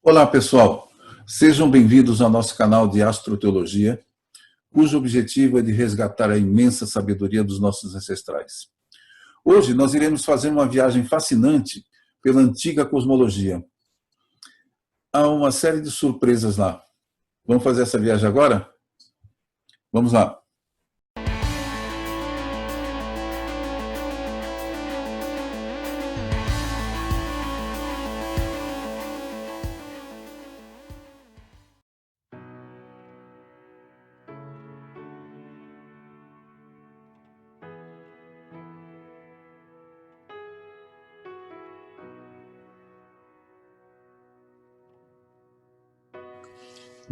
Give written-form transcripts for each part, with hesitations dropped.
Olá, pessoal. Sejam bem-vindos ao nosso canal de Astroteologia, cujo objetivo é de resgatar a imensa sabedoria dos nossos ancestrais. Hoje nós iremos fazer uma viagem fascinante pela antiga cosmologia. Há uma série de surpresas lá. Vamos fazer essa viagem agora? Vamos lá.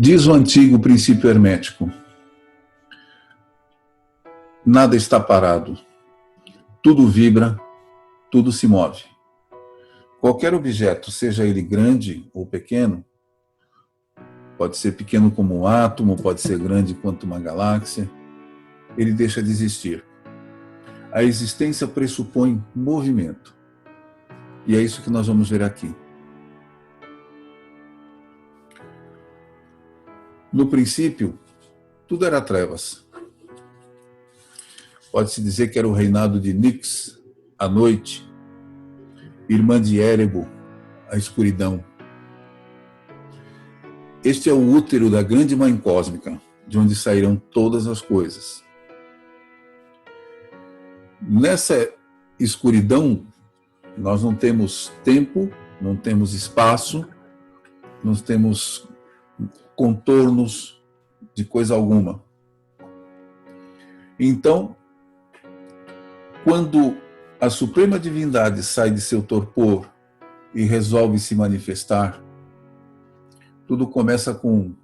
Diz o antigo princípio hermético: nada está parado, tudo vibra, tudo se move. Qualquer objeto, seja ele grande ou pequeno, pode ser pequeno como um átomo, pode ser grande quanto uma galáxia, ele deixa de existir. A existência pressupõe movimento. E é isso que nós vamos ver aqui. No princípio, tudo era trevas. Pode-se dizer que era o reinado de Nyx, a noite, irmã de Erebo, a escuridão. Este é o útero da grande mãe cósmica, de onde sairão todas as coisas. Nessa escuridão, nós não temos tempo, não temos espaço, não temos contornos de coisa alguma. Então, quando a Suprema Divindade sai de seu torpor e resolve se manifestar, tudo começa com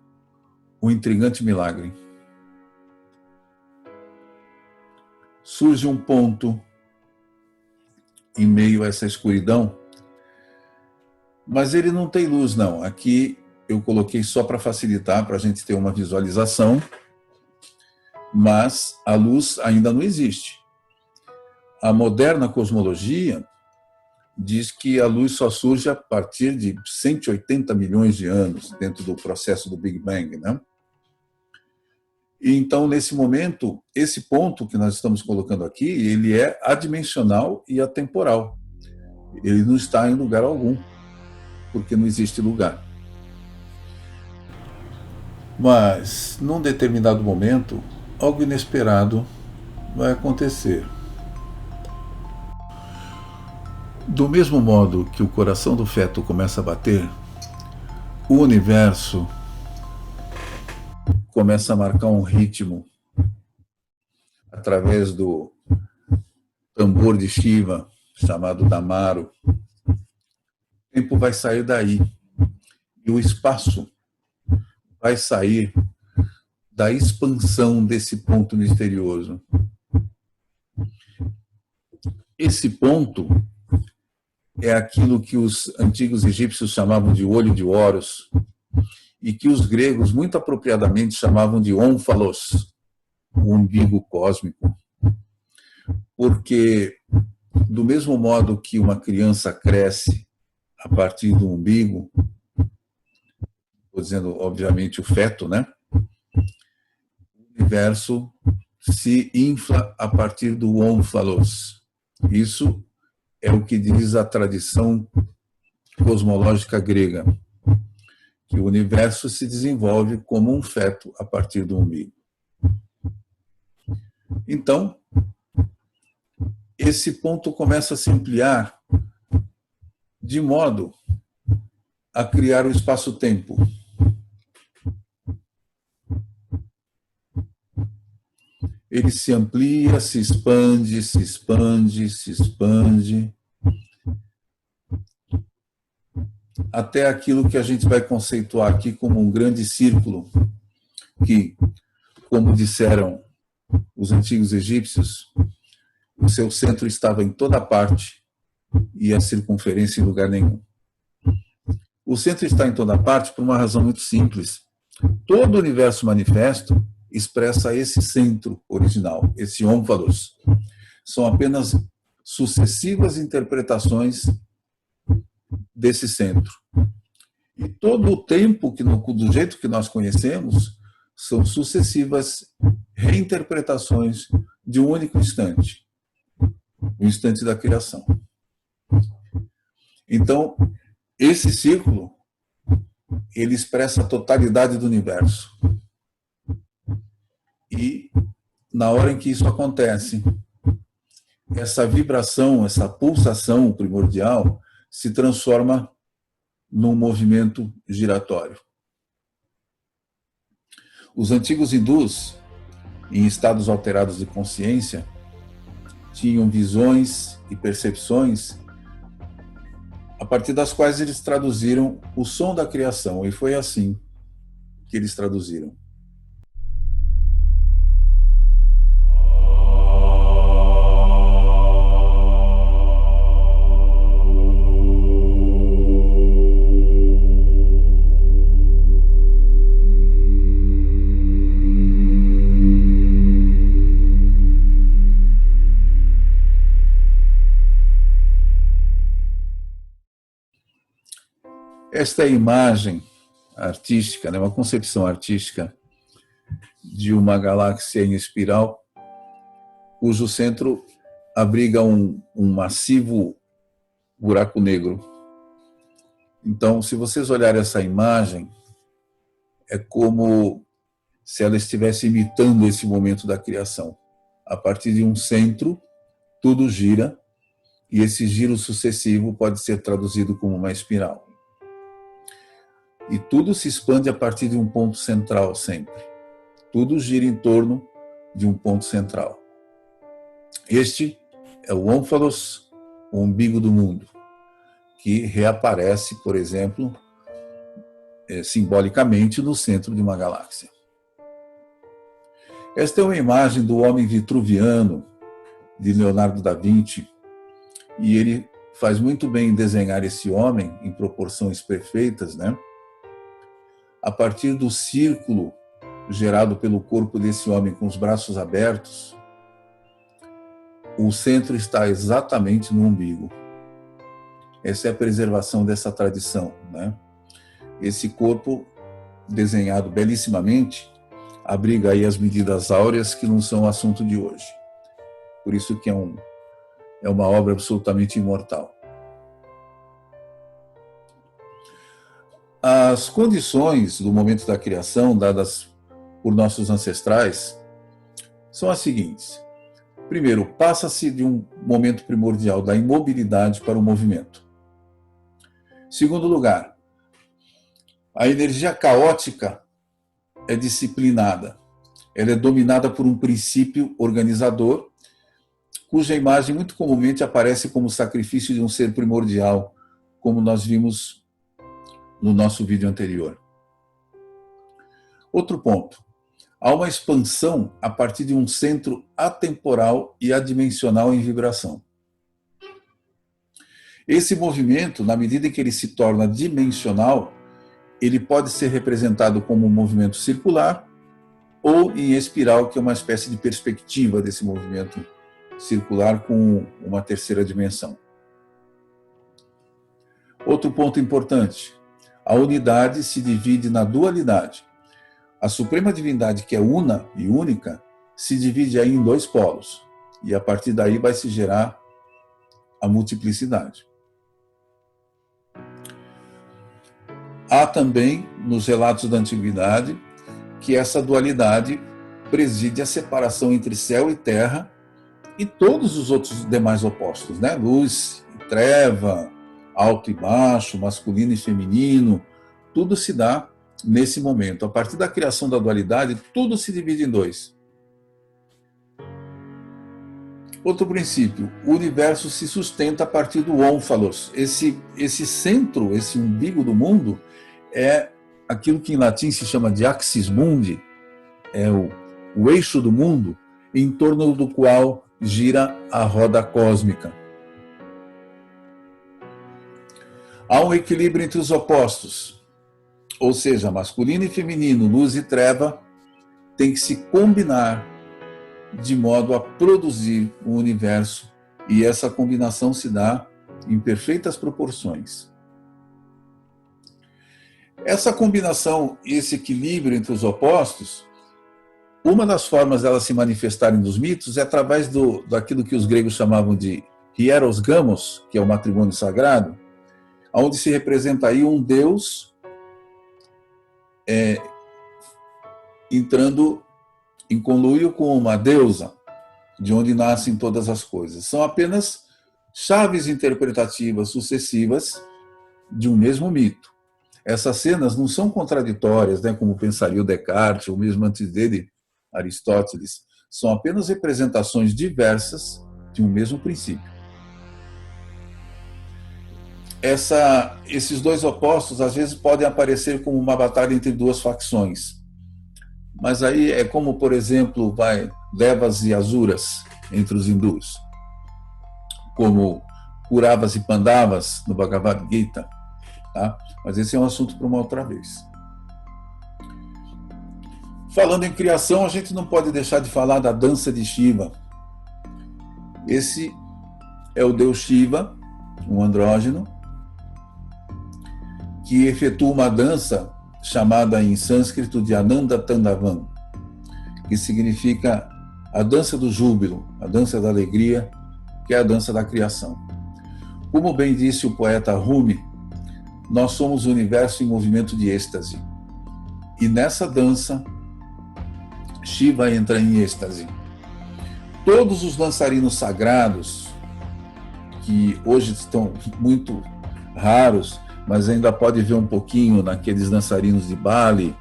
um intrigante milagre. Surge um ponto em meio a essa escuridão, mas ele não tem luz, não. Aqui eu coloquei só para facilitar, para a gente ter uma visualização, mas a luz ainda não existe. A moderna cosmologia diz que a luz só surge a partir de 180 milhões de anos, dentro do processo do Big Bang, né? E então, nesse momento, esse ponto que nós estamos colocando aqui, ele é adimensional e atemporal. Ele não está em lugar algum, porque não existe lugar. Mas, num determinado momento, algo inesperado vai acontecer. Do mesmo modo que o coração do feto começa a bater, o universo começa a marcar um ritmo através do tambor de Shiva, chamado Damaru. O tempo vai sair daí e o espaço vai sair da expansão desse ponto misterioso. Esse ponto é aquilo que os antigos egípcios chamavam de olho de Horus e que os gregos, muito apropriadamente, chamavam de ónfalos, o umbigo cósmico. Porque, do mesmo modo que uma criança cresce a partir do umbigo, estou dizendo, obviamente, o feto, né? O universo se infla a partir do ónfalos. Isso é o que diz a tradição cosmológica grega, que o universo se desenvolve como um feto a partir do umbigo. Então, esse ponto começa a se ampliar de modo a criar o espaço-tempo. Ele se amplia, se expande, se expande, se expande, até aquilo que a gente vai conceituar aqui como um grande círculo, que, como disseram os antigos egípcios, o seu centro estava em toda parte e a circunferência em lugar nenhum. O centro está em toda parte por uma razão muito simples. Todo o universo manifesto expressa esse centro original, esse ónfalos. São apenas sucessivas interpretações desse centro. E E todo o tempo, do jeito que nós conhecemos, são sucessivas reinterpretações de um único instante, o instante da criação. Então, esse círculo, ele expressa a totalidade do universo. E, na hora em que isso acontece, essa vibração, essa pulsação primordial se transforma num movimento giratório. Os antigos hindus, em estados alterados de consciência, tinham visões e percepções a partir das quais eles traduziram o som da criação, e foi assim que eles traduziram. Esta é a imagem artística, né, uma concepção artística de uma galáxia em espiral, cujo centro abriga um massivo buraco negro. Então, se vocês olharem essa imagem, é como se ela estivesse imitando esse momento da criação. A partir de um centro, tudo gira, e esse giro sucessivo pode ser traduzido como uma espiral. E tudo se expande a partir de um ponto central sempre. Tudo gira em torno de um ponto central. Este é o ônfalos, o umbigo do mundo, que reaparece, por exemplo, simbolicamente no centro de uma galáxia. Esta é uma imagem do homem vitruviano, de Leonardo da Vinci, e ele faz muito bem em desenhar esse homem em proporções perfeitas, né? A partir do círculo gerado pelo corpo desse homem com os braços abertos, o centro está exatamente no umbigo. Essa é a preservação dessa tradição, né? Esse corpo, desenhado belíssimamente, abriga aí as medidas áureas que não são assunto de hoje. Por isso que é uma obra absolutamente imortal. As condições do momento da criação, dadas por nossos ancestrais, são as seguintes. Primeiro, passa-se de um momento primordial da imobilidade para o movimento. Segundo lugar, a energia caótica é disciplinada. Ela é dominada por um princípio organizador, cuja imagem muito comumente aparece como sacrifício de um ser primordial, como nós vimos no nosso vídeo anterior. Outro ponto. Há uma expansão a partir de um centro atemporal e adimensional em vibração. Esse movimento, na medida em que ele se torna dimensional, ele pode ser representado como um movimento circular ou em espiral, que é uma espécie de perspectiva desse movimento circular com uma terceira dimensão. Outro ponto importante. A unidade se divide na dualidade. A Suprema Divindade, que é una e única, se divide aí em dois polos. E a partir daí vai se gerar a multiplicidade. Há também, nos relatos da Antiguidade, que essa dualidade preside a separação entre céu e terra e todos os outros demais opostos, né? Luz e treva, alto e baixo, masculino e feminino, tudo se dá nesse momento. A partir da criação da dualidade, tudo se divide em dois. Outro princípio, o universo se sustenta a partir do ônfalos. Esse centro, esse umbigo do mundo, é aquilo que em latim se chama de axis mundi, é o eixo do mundo, em torno do qual gira a roda cósmica. Há um equilíbrio entre os opostos, ou seja, masculino e feminino, luz e treva, tem que se combinar de modo a produzir o universo, e essa combinação se dá em perfeitas proporções. Essa combinação, esse equilíbrio entre os opostos, uma das formas delas se manifestarem nos mitos é através daquilo que os gregos chamavam de hieros gamos, que é o matrimônio sagrado, onde se representa aí um deus entrando em conluio com uma deusa, de onde nascem todas as coisas. São apenas chaves interpretativas sucessivas de um mesmo mito. Essas cenas não são contraditórias, né, como pensaria o Descartes, ou mesmo antes dele, Aristóteles. São apenas representações diversas de um mesmo princípio. Esses dois opostos, às vezes, podem aparecer como uma batalha entre duas facções. Mas aí é como, por exemplo, Devas e Asuras entre os hindus, como Kuravas e Pandavas no Bhagavad Gita. Tá? Mas esse é um assunto para uma outra vez. Falando em criação, a gente não pode deixar de falar da dança de Shiva. Esse é o deus Shiva, um andrógeno, que efetua uma dança chamada em sânscrito de Ananda Tandavam, que significa a dança do júbilo, a dança da alegria, que é a dança da criação. Como bem disse o poeta Rumi, nós somos o universo em movimento de êxtase. E nessa dança, Shiva entra em êxtase. Todos os dançarinos sagrados, que hoje estão muito raros, mas ainda pode ver um pouquinho naqueles dançarinos de Bali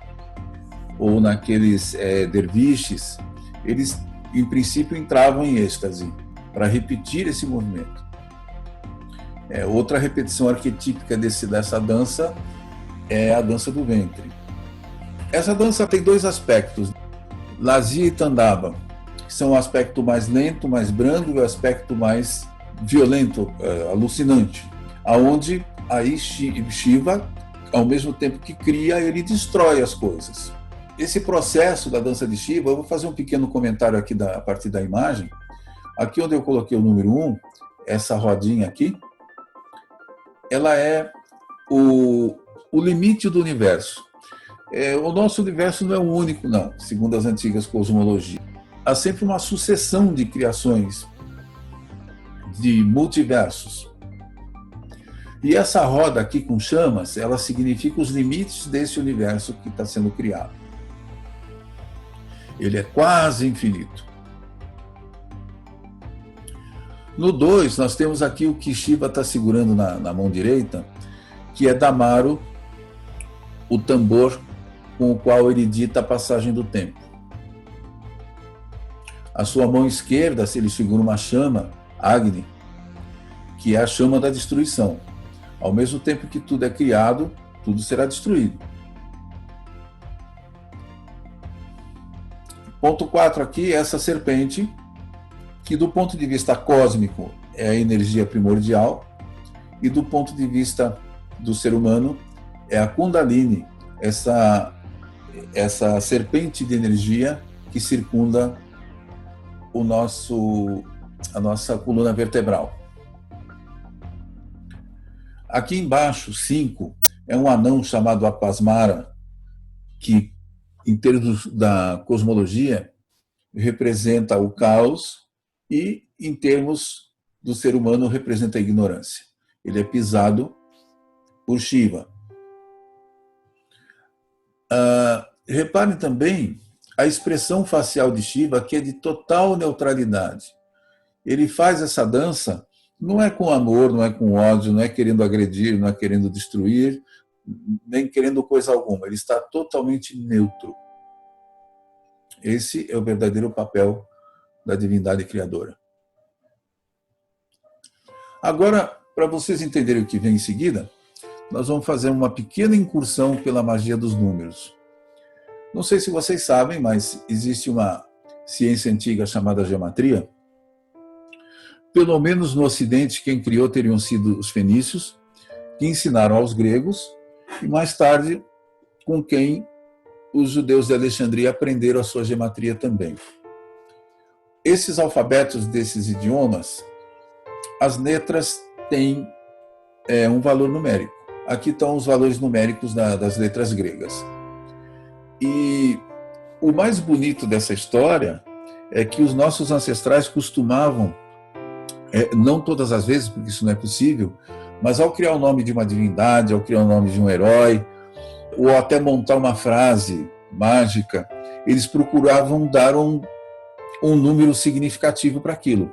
ou naqueles derviches, eles, em princípio, entravam em êxtase para repetir esse movimento. Outra repetição arquetípica dessa dança é a dança do ventre. Essa dança tem dois aspectos, Lasya e Tandava, que são o aspecto mais lento, mais brando, e o aspecto mais violento, alucinante, aonde aí Shiva, ao mesmo tempo que cria, ele destrói as coisas. Esse processo da dança de Shiva, eu vou fazer um pequeno comentário aqui a partir da imagem. Aqui onde eu coloquei o número 1, essa rodinha aqui, ela é o limite do universo. O nosso universo não é o único, não, segundo as antigas cosmologias. Há sempre uma sucessão de criações, de multiversos. E essa roda aqui com chamas, ela significa os limites desse universo que está sendo criado. Ele é quase infinito. No 2, nós temos aqui o que Shiva está segurando na mão direita, que é Damaru, o tambor com o qual ele dita a passagem do tempo. A sua mão esquerda, se ele segura uma chama, Agni, que é a chama da destruição. Ao mesmo tempo que tudo é criado, tudo será destruído. Ponto 4 aqui, essa serpente, que do ponto de vista cósmico é a energia primordial, e do ponto de vista do ser humano é a Kundalini, essa serpente de energia que circunda a nossa coluna vertebral. Aqui embaixo, 5, é um anão chamado Apasmara, que, em termos da cosmologia, representa o caos e, em termos do ser humano, representa a ignorância. Ele é pisado por Shiva. Reparem também a expressão facial de Shiva, que é de total neutralidade. Ele faz essa dança, não é com amor, não é com ódio, não é querendo agredir, não é querendo destruir, nem querendo coisa alguma. Ele está totalmente neutro. Esse é o verdadeiro papel da divindade criadora. Agora, para vocês entenderem o que vem em seguida, nós vamos fazer uma pequena incursão pela magia dos números. Não sei se vocês sabem, mas existe uma ciência antiga chamada geometria. Pelo menos no Ocidente, quem criou teriam sido os fenícios, que ensinaram aos gregos, e mais tarde, com quem os judeus de Alexandria aprenderam a sua geometria também. Esses alfabetos desses idiomas, as letras têm um valor numérico. aqui estão os valores numéricos das letras gregas. E o mais bonito dessa história é que os nossos ancestrais costumavam, não todas as vezes, porque isso não é possível, mas ao criar o nome de uma divindade, ao criar o nome de um herói, ou até montar uma frase mágica, eles procuravam dar um número significativo para aquilo.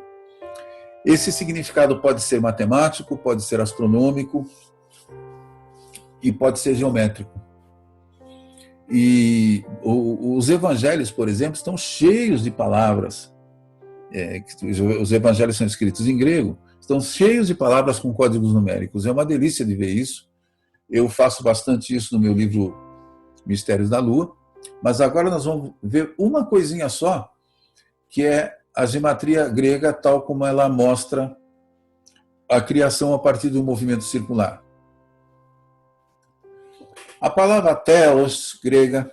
Esse significado pode ser matemático, pode ser astronômico e pode ser geométrico. E os evangelhos, por exemplo, estão cheios de palavras. Os evangelhos são escritos em grego, estão cheios de palavras com códigos numéricos. É uma delícia de ver isso. Eu faço bastante isso no meu livro Mistérios da Lua. Mas agora nós vamos ver uma coisinha só, que é a gematria grega tal como ela mostra a criação a partir do movimento circular. A palavra telos, grega,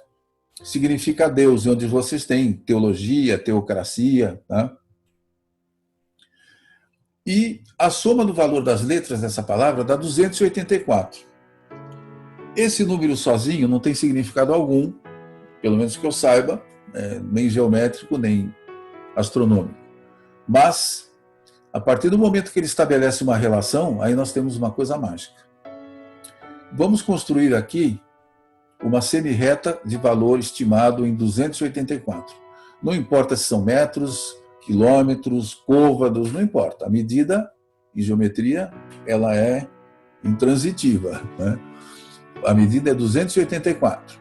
significa Deus, onde vocês têm teologia, teocracia. Tá? E a soma do valor das letras dessa palavra dá 284. Esse número sozinho não tem significado algum, pelo menos que eu saiba, nem geométrico, nem astronômico. Mas, a partir do momento que ele estabelece uma relação, aí nós temos uma coisa mágica. Vamos construir aqui uma semi-reta de valor estimado em 284. Não importa se são metros, quilômetros, côvados, não importa. A medida em geometria, ela é intransitiva, né? A medida é 284.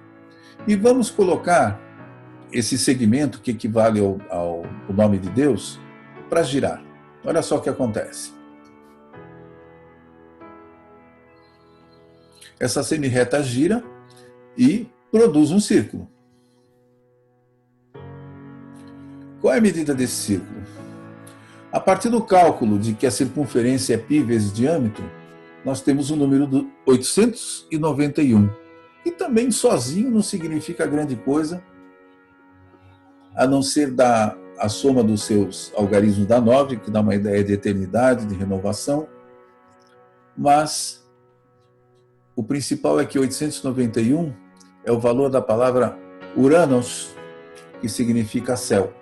E vamos colocar esse segmento que equivale ao nome de Deus para girar. Olha só o que acontece. Essa semi-reta gira e produz um círculo. Qual é a medida desse círculo? A partir do cálculo de que a circunferência é π vezes diâmetro, nós temos o número do 891, que também sozinho não significa grande coisa, a não ser a soma dos seus algarismos da 9, que dá uma ideia de eternidade, de renovação, mas o principal é que 891 é o valor da palavra Uranos, que significa céu.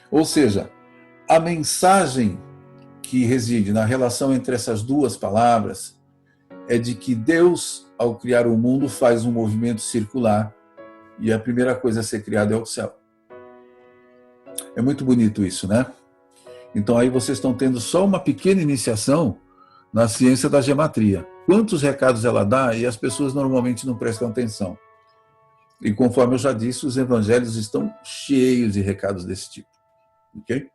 Ou seja, a mensagem que reside na relação entre essas duas palavras é de que Deus, ao criar o mundo, faz um movimento circular e a primeira coisa a ser criada é o céu. É muito bonito isso, né? Então aí vocês estão tendo só uma pequena iniciação na ciência da gematria. Quantos recados ela dá e as pessoas normalmente não prestam atenção. E conforme eu já disse, os evangelhos estão cheios de recados desse tipo. Ok?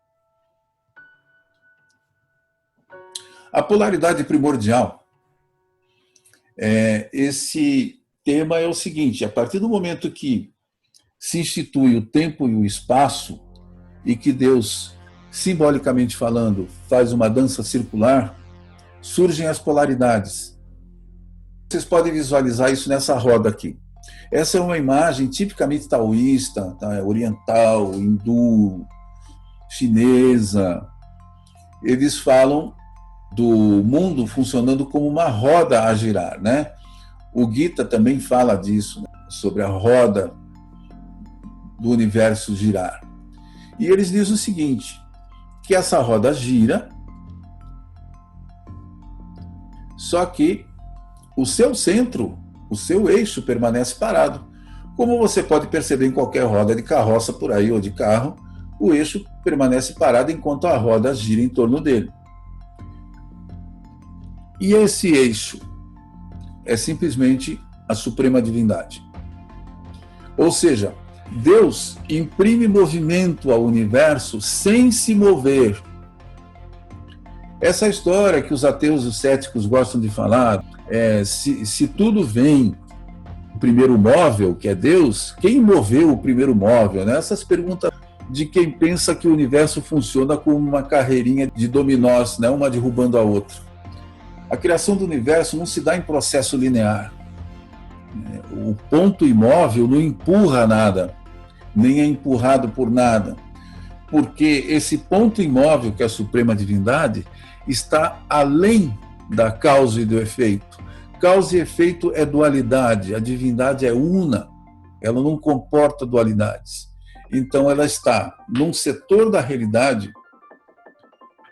A polaridade primordial. Esse tema é o seguinte: a partir do momento que se institui o tempo e o espaço, e que Deus, simbolicamente falando, faz uma dança circular, surgem as polaridades. Vocês podem visualizar isso nessa roda aqui. Essa é uma imagem tipicamente taoísta, tá? Oriental, hindu, chinesa. Eles falam do mundo funcionando como uma roda a girar, né? O Gita também fala disso, né? Sobre a roda do universo girar. E eles dizem o seguinte, que essa roda gira, só que o seu centro, o seu eixo permanece parado. Como você pode perceber em qualquer roda de carroça por aí ou de carro, o eixo permanece parado enquanto a roda gira em torno dele. E esse eixo é simplesmente a suprema divindade. Ou seja, Deus imprime movimento ao universo sem se mover. Essa história que os ateus e os céticos gostam de falar, se tudo vem do primeiro móvel, que é Deus, quem moveu o primeiro móvel? Né? Essas perguntas de quem pensa que o universo funciona como uma carreirinha de dominós, né? Uma derrubando a outra. A criação do universo não se dá em processo linear. O ponto imóvel não empurra nada, nem é empurrado por nada, porque esse ponto imóvel, que é a suprema divindade, está além da causa e do efeito. Causa e efeito é dualidade, a divindade é una, ela não comporta dualidades. Então ela está num setor da realidade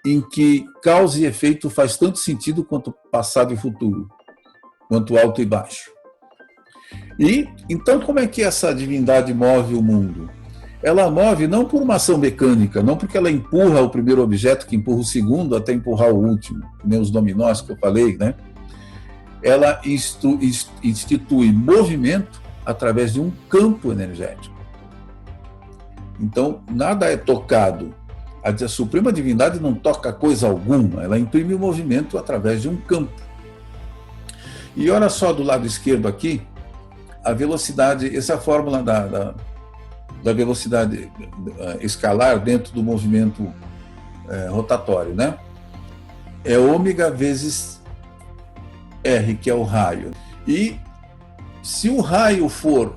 em que causa e efeito faz tanto sentido quanto passado e futuro, quanto alto e baixo. E então como é que essa divindade move o mundo? Ela move não por uma ação mecânica, não porque ela empurra o primeiro objeto que empurra o segundo até empurrar o último, que nem os dominós que eu falei, né? Ela institui movimento através de um campo energético. Então, nada é tocado. A Suprema Divindade não toca coisa alguma, ela imprime o movimento através de um campo. E olha só do lado esquerdo aqui, a velocidade, essa é a fórmula da velocidade escalar dentro do movimento rotatório, né? É ômega vezes R, que é o raio. E se o raio for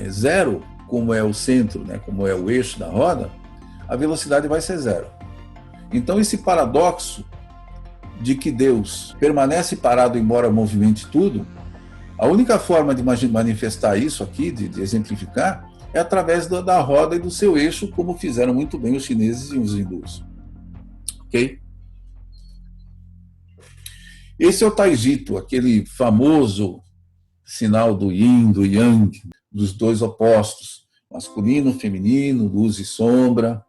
zero, como é o centro, né, como é o eixo da roda, a velocidade vai ser zero. Então esse paradoxo de que Deus permanece parado embora movimente tudo, a única forma de manifestar isso aqui, de exemplificar, é através da roda e do seu eixo, como fizeram muito bem os chineses e os hindus. Ok? Esse é o Taijito, aquele famoso sinal do yin, do yang, dos dois opostos, masculino, feminino, luz e sombra,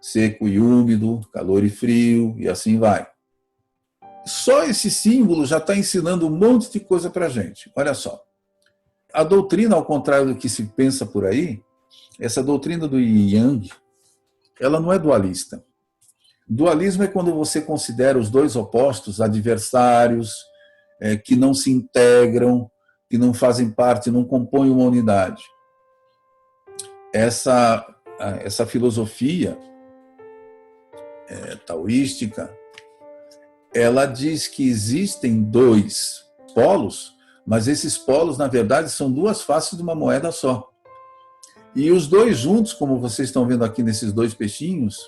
seco e úmido, calor e frio, e assim vai. Só esse símbolo já está ensinando um monte de coisa para a gente. Olha só. A doutrina, ao contrário do que se pensa por aí, essa doutrina do Yin Yang, ela não é dualista. Dualismo é quando você considera os dois opostos adversários, que não se integram, que não fazem parte, não compõem uma unidade. Essa filosofia taoística, ela diz que existem dois polos, mas esses polos, na verdade, são duas faces de uma moeda só. E os dois juntos, como vocês estão vendo aqui nesses dois peixinhos,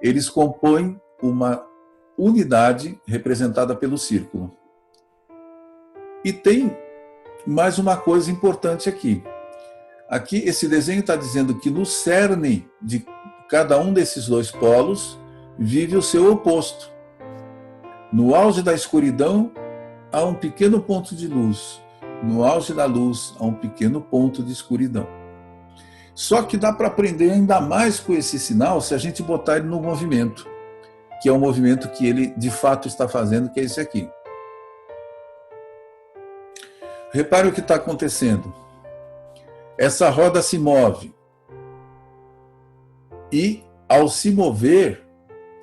eles compõem uma unidade representada pelo círculo. E tem mais uma coisa importante aqui. Aqui, esse desenho está dizendo que no cerne de cada um desses dois polos vive o seu oposto. No auge da escuridão, há um pequeno ponto de luz. No auge da luz, há um pequeno ponto de escuridão. Só que dá para aprender ainda mais com esse sinal se a gente botar ele no movimento, que é o movimento que ele de fato está fazendo, que é esse aqui. Repare o que está acontecendo. Essa roda se move. E, ao se mover,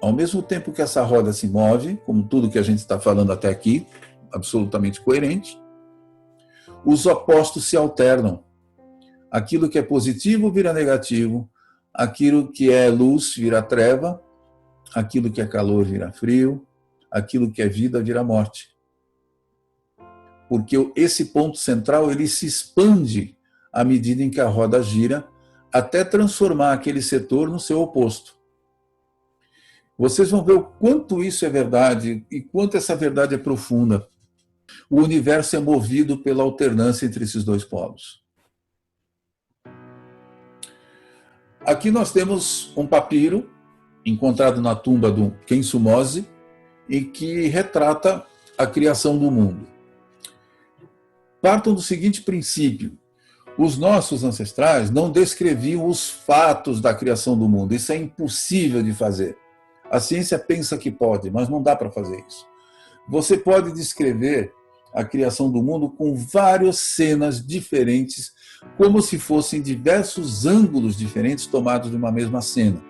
ao mesmo tempo que essa roda se move, como tudo que a gente está falando até aqui, absolutamente coerente, os opostos se alternam. Aquilo que é positivo vira negativo, aquilo que é luz vira treva, aquilo que é calor vira frio, aquilo que é vida vira morte. Porque esse ponto central ele se expande à medida em que a roda gira, até transformar aquele setor no seu oposto. Vocês vão ver o quanto isso é verdade e quanto essa verdade é profunda. O universo é movido pela alternância entre esses dois polos. Aqui nós temos um papiro encontrado na tumba do Khensu Mozi e que retrata a criação do mundo. Partam do seguinte princípio: os nossos ancestrais não descreviam os fatos da criação do mundo. Isso é impossível de fazer. A ciência pensa que pode, mas não dá para fazer isso. Você pode descrever a criação do mundo com várias cenas diferentes, como se fossem diversos ângulos diferentes tomados de uma mesma cena.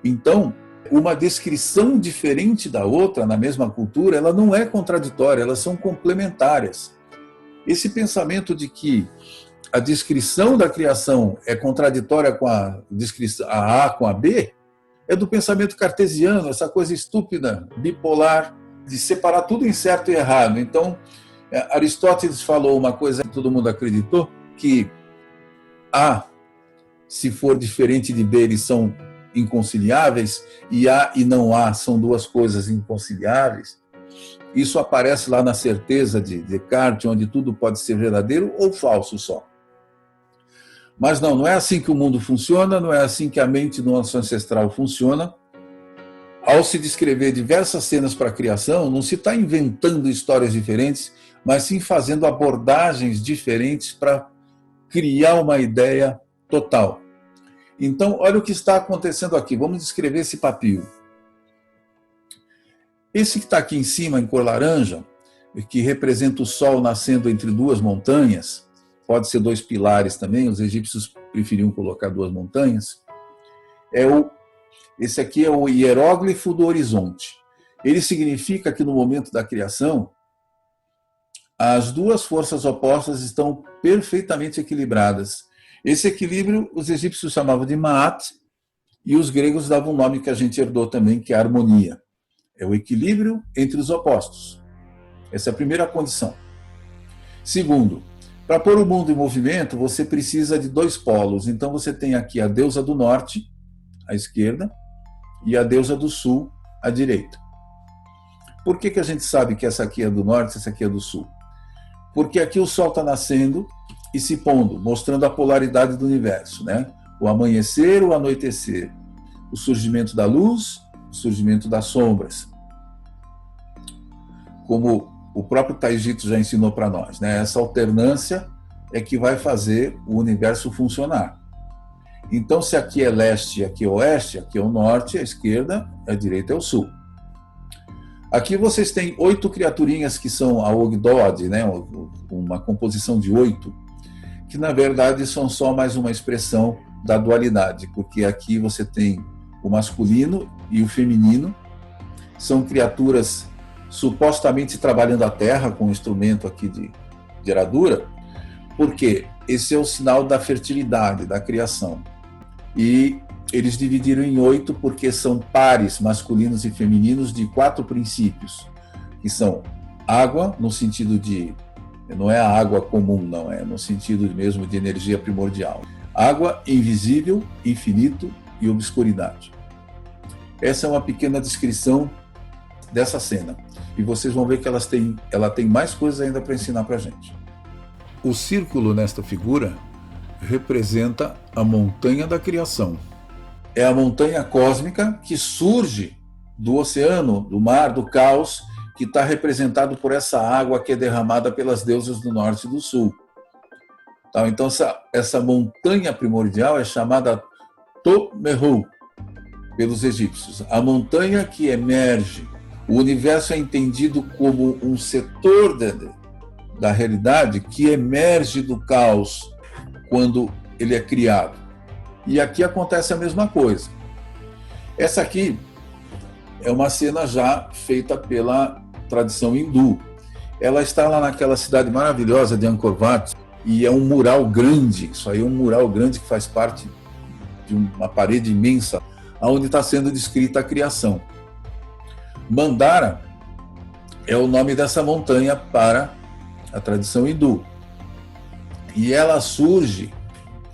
Então, uma descrição diferente da outra na mesma cultura, ela não é contraditória, elas são complementares. Esse pensamento de que a descrição da criação é contraditória com a A com a B, é do pensamento cartesiano, essa coisa estúpida, bipolar, de separar tudo em certo e errado. Então, Aristóteles falou uma coisa que todo mundo acreditou, que A, se for diferente de B, eles são inconciliáveis, e A e não A são duas coisas inconciliáveis. isso aparece lá na certeza de Descartes, onde tudo pode ser verdadeiro ou falso só. Mas não é assim que o mundo funciona, não é assim que a mente do nosso ancestral funciona. Ao se descrever diversas cenas para a criação, não se está inventando histórias diferentes, mas sim fazendo abordagens diferentes para criar uma ideia total. Então, olha o que está acontecendo aqui. Vamos descrever esse papiro. Esse que está aqui em cima, em cor laranja, que representa o sol nascendo entre duas montanhas, pode ser dois pilares também, os egípcios preferiam colocar duas montanhas, esse aqui é o hieróglifo do horizonte. Ele significa que no momento da criação, as duas forças opostas estão perfeitamente equilibradas. Esse equilíbrio os egípcios chamavam de Ma'at, e os gregos davam um nome que a gente herdou também, que é a harmonia. É o equilíbrio entre os opostos. Essa é a primeira condição. Segundo, para pôr o mundo em movimento, você precisa de dois polos. Então você tem aqui a deusa do norte, à esquerda, e a deusa do sul, à direita. Por que a gente sabe que essa aqui é do norte e essa aqui é do sul? Porque aqui o sol está nascendo e se pondo, mostrando a polaridade do universo, né? O amanhecer, o anoitecer, o surgimento da luz, o surgimento das sombras. Como o próprio Taijito já ensinou para nós, né? Essa alternância é que vai fazer o universo funcionar. Então, se aqui é leste, aqui é oeste, aqui é o norte, a esquerda, a direita é o sul. Aqui vocês têm 8 criaturinhas que são a Ogdod, né? Uma composição de 8, que na verdade são só mais uma expressão da dualidade, porque aqui você tem o masculino e o feminino, são criaturas supostamente trabalhando a terra com um instrumento aqui de geradura, porque esse é o sinal da fertilidade, da criação. E eles dividiram em 8 porque são pares masculinos e femininos de 4 princípios, que são água, no sentido de, não é a água comum, não, é no sentido mesmo de energia primordial. Água, invisível, infinito e obscuridade. Essa é uma pequena descrição dessa cena. E vocês vão ver que ela tem mais coisas ainda para ensinar para a gente. O círculo nesta figura representa a montanha da criação. É a montanha cósmica que surge do oceano, do mar, do caos, que está representado por essa água que é derramada pelas deusas do norte e do sul. Então, essa montanha primordial é chamada To-Meru, pelos egípcios. A montanha que emerge. O universo é entendido como um setor da realidade que emerge do caos quando ele é criado. E aqui acontece a mesma coisa. Essa aqui é uma cena já feita pela tradição hindu. Ela está lá naquela cidade maravilhosa de Angkor Wat e é um mural grande. Isso aí é um mural grande que faz parte de uma parede imensa onde está sendo descrita a criação. Mandara é o nome dessa montanha para a tradição hindu. E ela surge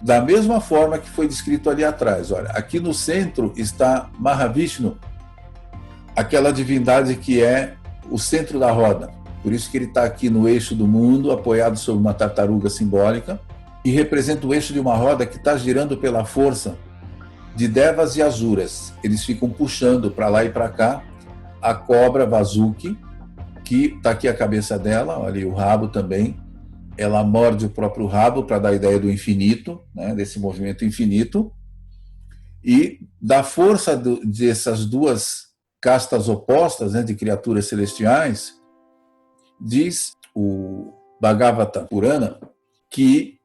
da mesma forma que foi descrito ali atrás. Olha, aqui no centro está Mahavishnu, aquela divindade que é o centro da roda. Por isso que ele está aqui no eixo do mundo, apoiado sobre uma tartaruga simbólica, e representa o eixo de uma roda que está girando pela força de Devas e Asuras. Eles ficam puxando para lá e para cá a cobra Vasuki, que está aqui a cabeça dela, olha aí o rabo também. Ela morde o próprio rabo para dar a ideia do infinito, né, desse movimento infinito. E da força dessas duas castas opostas, né, de criaturas celestiais, diz o Bhagavata Purana que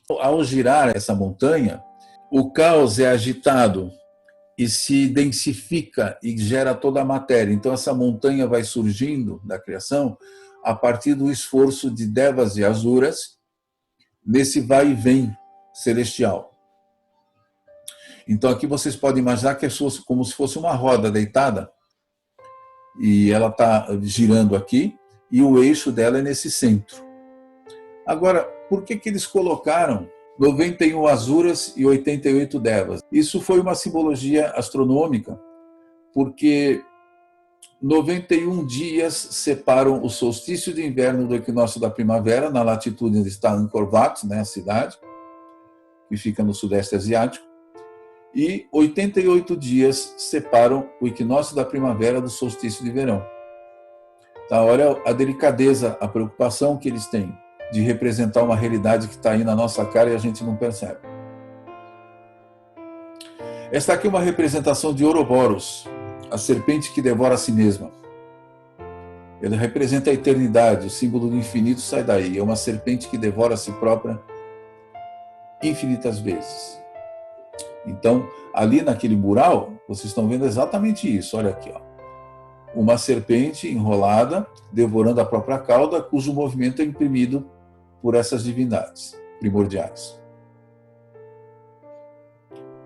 ao girar essa montanha, o caos é agitado e se densifica e gera toda a matéria. Então essa montanha vai surgindo da criação a partir do esforço de Devas e Asuras nesse vai e vem celestial. Então aqui vocês podem imaginar que é como se fosse uma roda deitada e ela está girando aqui e o eixo dela é nesse centro. Agora, por que eles colocaram 91 Asuras e 88 Devas? Isso foi uma simbologia astronômica, porque 91 dias separam o solstício de inverno do equinócio da primavera, na latitude onde está Angkor Wat, né, a cidade, que fica no sudeste asiático, e 88 dias separam o equinócio da primavera do solstício de verão. Então, olha a delicadeza, a preocupação que eles têm de representar uma realidade que está aí na nossa cara e a gente não percebe. Esta aqui é uma representação de Ouroboros, a serpente que devora a si mesma. Ele representa a eternidade, o símbolo do infinito sai daí. É uma serpente que devora a si própria infinitas vezes. Então, ali naquele mural, vocês estão vendo exatamente isso. Olha aqui, ó. Uma serpente enrolada, devorando a própria cauda, cujo movimento é imprimido por essas divindades primordiais.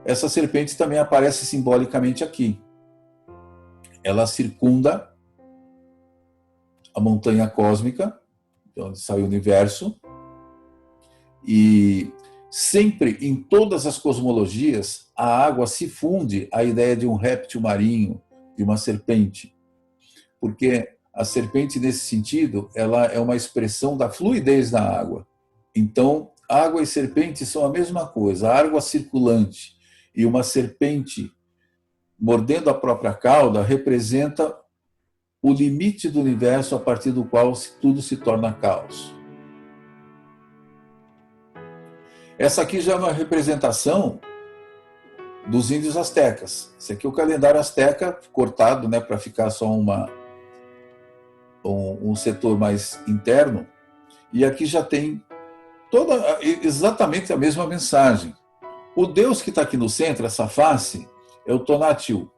Essa serpente também aparece simbolicamente aqui. Ela circunda a montanha cósmica, de onde sai o universo, e sempre, em todas as cosmologias, a água se funde à ideia de um réptil marinho, de uma serpente, porque a serpente, nesse sentido, ela é uma expressão da fluidez da água. Então, água e serpente são a mesma coisa, a água circulante e uma serpente mordendo a própria cauda representa o limite do universo a partir do qual tudo se torna caos. Essa aqui já é uma representação dos índios astecas. Esse aqui é o calendário asteca cortado, né, para ficar só um setor mais interno. E aqui já tem exatamente a mesma mensagem. O Deus que está aqui no centro, essa face, é o Tonatiuh.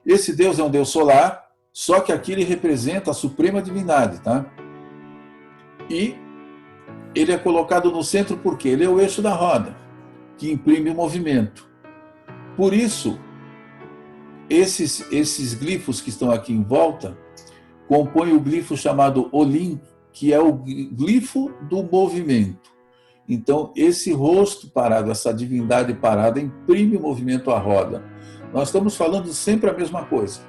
Esse Deus é um Deus solar, só que aqui ele representa a suprema divindade, tá? E ele é colocado no centro porque ele é o eixo da roda, que imprime o movimento. Por isso, esses glifos que estão aqui em volta compõem o glifo chamado Olim, que é o glifo do movimento. Então, esse rosto parado, essa divindade parada, imprime movimento à roda. Nós estamos falando sempre a mesma coisa.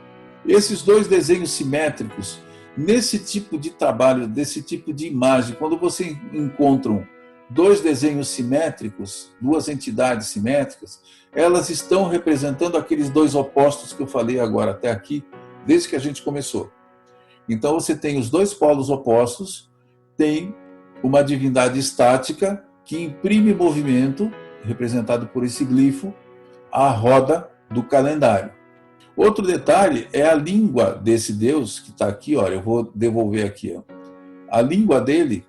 Esses dois desenhos simétricos, nesse tipo de trabalho, desse tipo de imagem, quando você encontra dois desenhos simétricos, duas entidades simétricas, elas estão representando aqueles dois opostos que eu falei agora até aqui, desde que a gente começou. Então, você tem os dois polos opostos, tem uma divindade estática que imprime movimento, representado por esse glifo, à roda do calendário. Outro detalhe é a língua desse Deus, que está aqui, olha, eu vou devolver aqui. Ó. A língua dele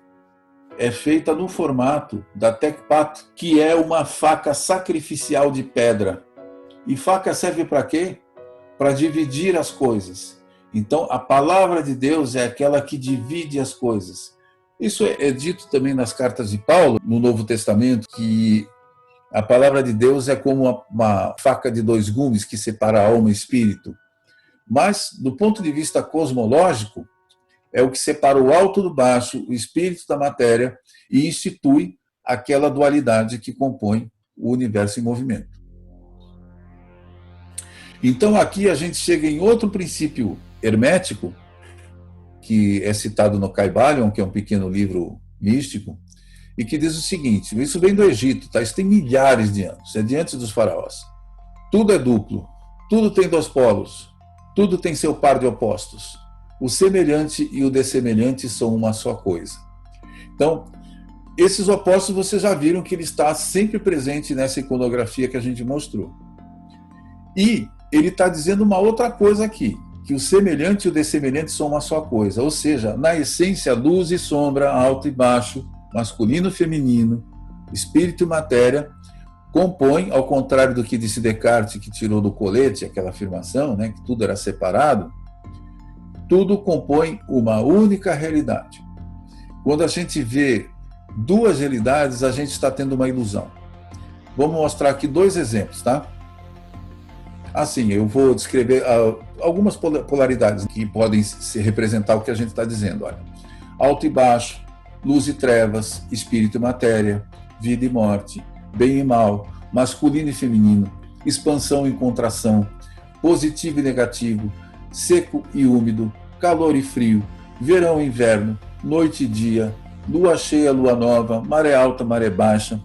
é feita no formato da Tecpat, que é uma faca sacrificial de pedra. E faca serve para quê? Para dividir as coisas. Então, a palavra de Deus é aquela que divide as coisas. Isso é dito também nas cartas de Paulo, no Novo Testamento, que a palavra de Deus é como uma faca de dois gumes que separa a alma e o espírito. Mas, do ponto de vista cosmológico, é o que separa o alto do baixo, o espírito da matéria, e institui aquela dualidade que compõe o universo em movimento. Então, aqui a gente chega em outro princípio hermético, que é citado no Kybalion, que é um pequeno livro místico, e que diz o seguinte, isso vem do Egito, tá? Isso tem milhares de anos, é de antes dos faraós. Tudo é duplo, tudo tem dois polos, tudo tem seu par de opostos. O semelhante e o dessemelhante são uma só coisa. Então, esses opostos vocês já viram que ele está sempre presente nessa iconografia que a gente mostrou. E ele está dizendo uma outra coisa aqui, que o semelhante e o dessemelhante são uma só coisa, ou seja, na essência, luz e sombra, alto e baixo, masculino e feminino, espírito e matéria, compõem, ao contrário do que disse Descartes, que tirou do colete aquela afirmação, né, que tudo era separado, tudo compõe uma única realidade. Quando a gente vê duas realidades, a gente está tendo uma ilusão. Vamos mostrar aqui dois exemplos, tá? Assim, eu vou descrever algumas polaridades que podem se representar o que a gente está dizendo. Olha, alto e baixo, luz e trevas, espírito e matéria, vida e morte, bem e mal, masculino e feminino, expansão e contração, positivo e negativo, seco e úmido, calor e frio, verão e inverno, noite e dia, lua cheia, lua nova, maré alta, maré baixa.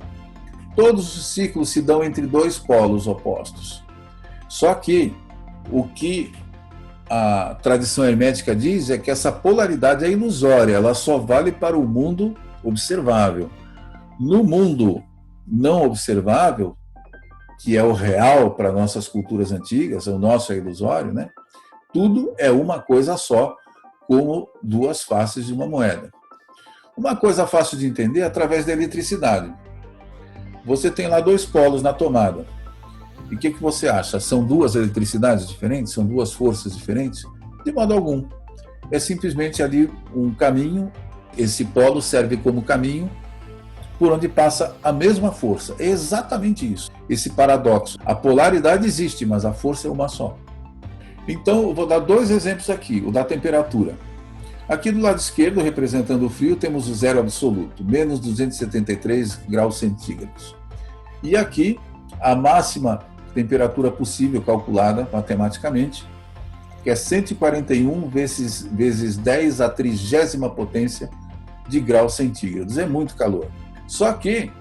Todos os ciclos se dão entre dois polos opostos. Só que o que a tradição hermética diz é que essa polaridade é ilusória, ela só vale para o mundo observável. No mundo não observável, que é o real para nossas culturas antigas, o nosso é ilusório, né? Tudo é uma coisa só, como duas faces de uma moeda. Uma coisa fácil de entender é através da eletricidade. Você tem lá dois polos na tomada. E o que você acha? São duas eletricidades diferentes? São duas forças diferentes? De modo algum. É simplesmente ali um caminho, esse polo serve como caminho por onde passa a mesma força. É exatamente isso, esse paradoxo. A polaridade existe, mas a força é uma só. Então, eu vou dar dois exemplos aqui, o da temperatura. Aqui do lado esquerdo, representando o frio, temos o zero absoluto, menos 273 graus centígrados. E aqui, a máxima temperatura possível calculada matematicamente, que é 141 vezes 10 à 30ª potência de graus centígrados. É muito calor. Só que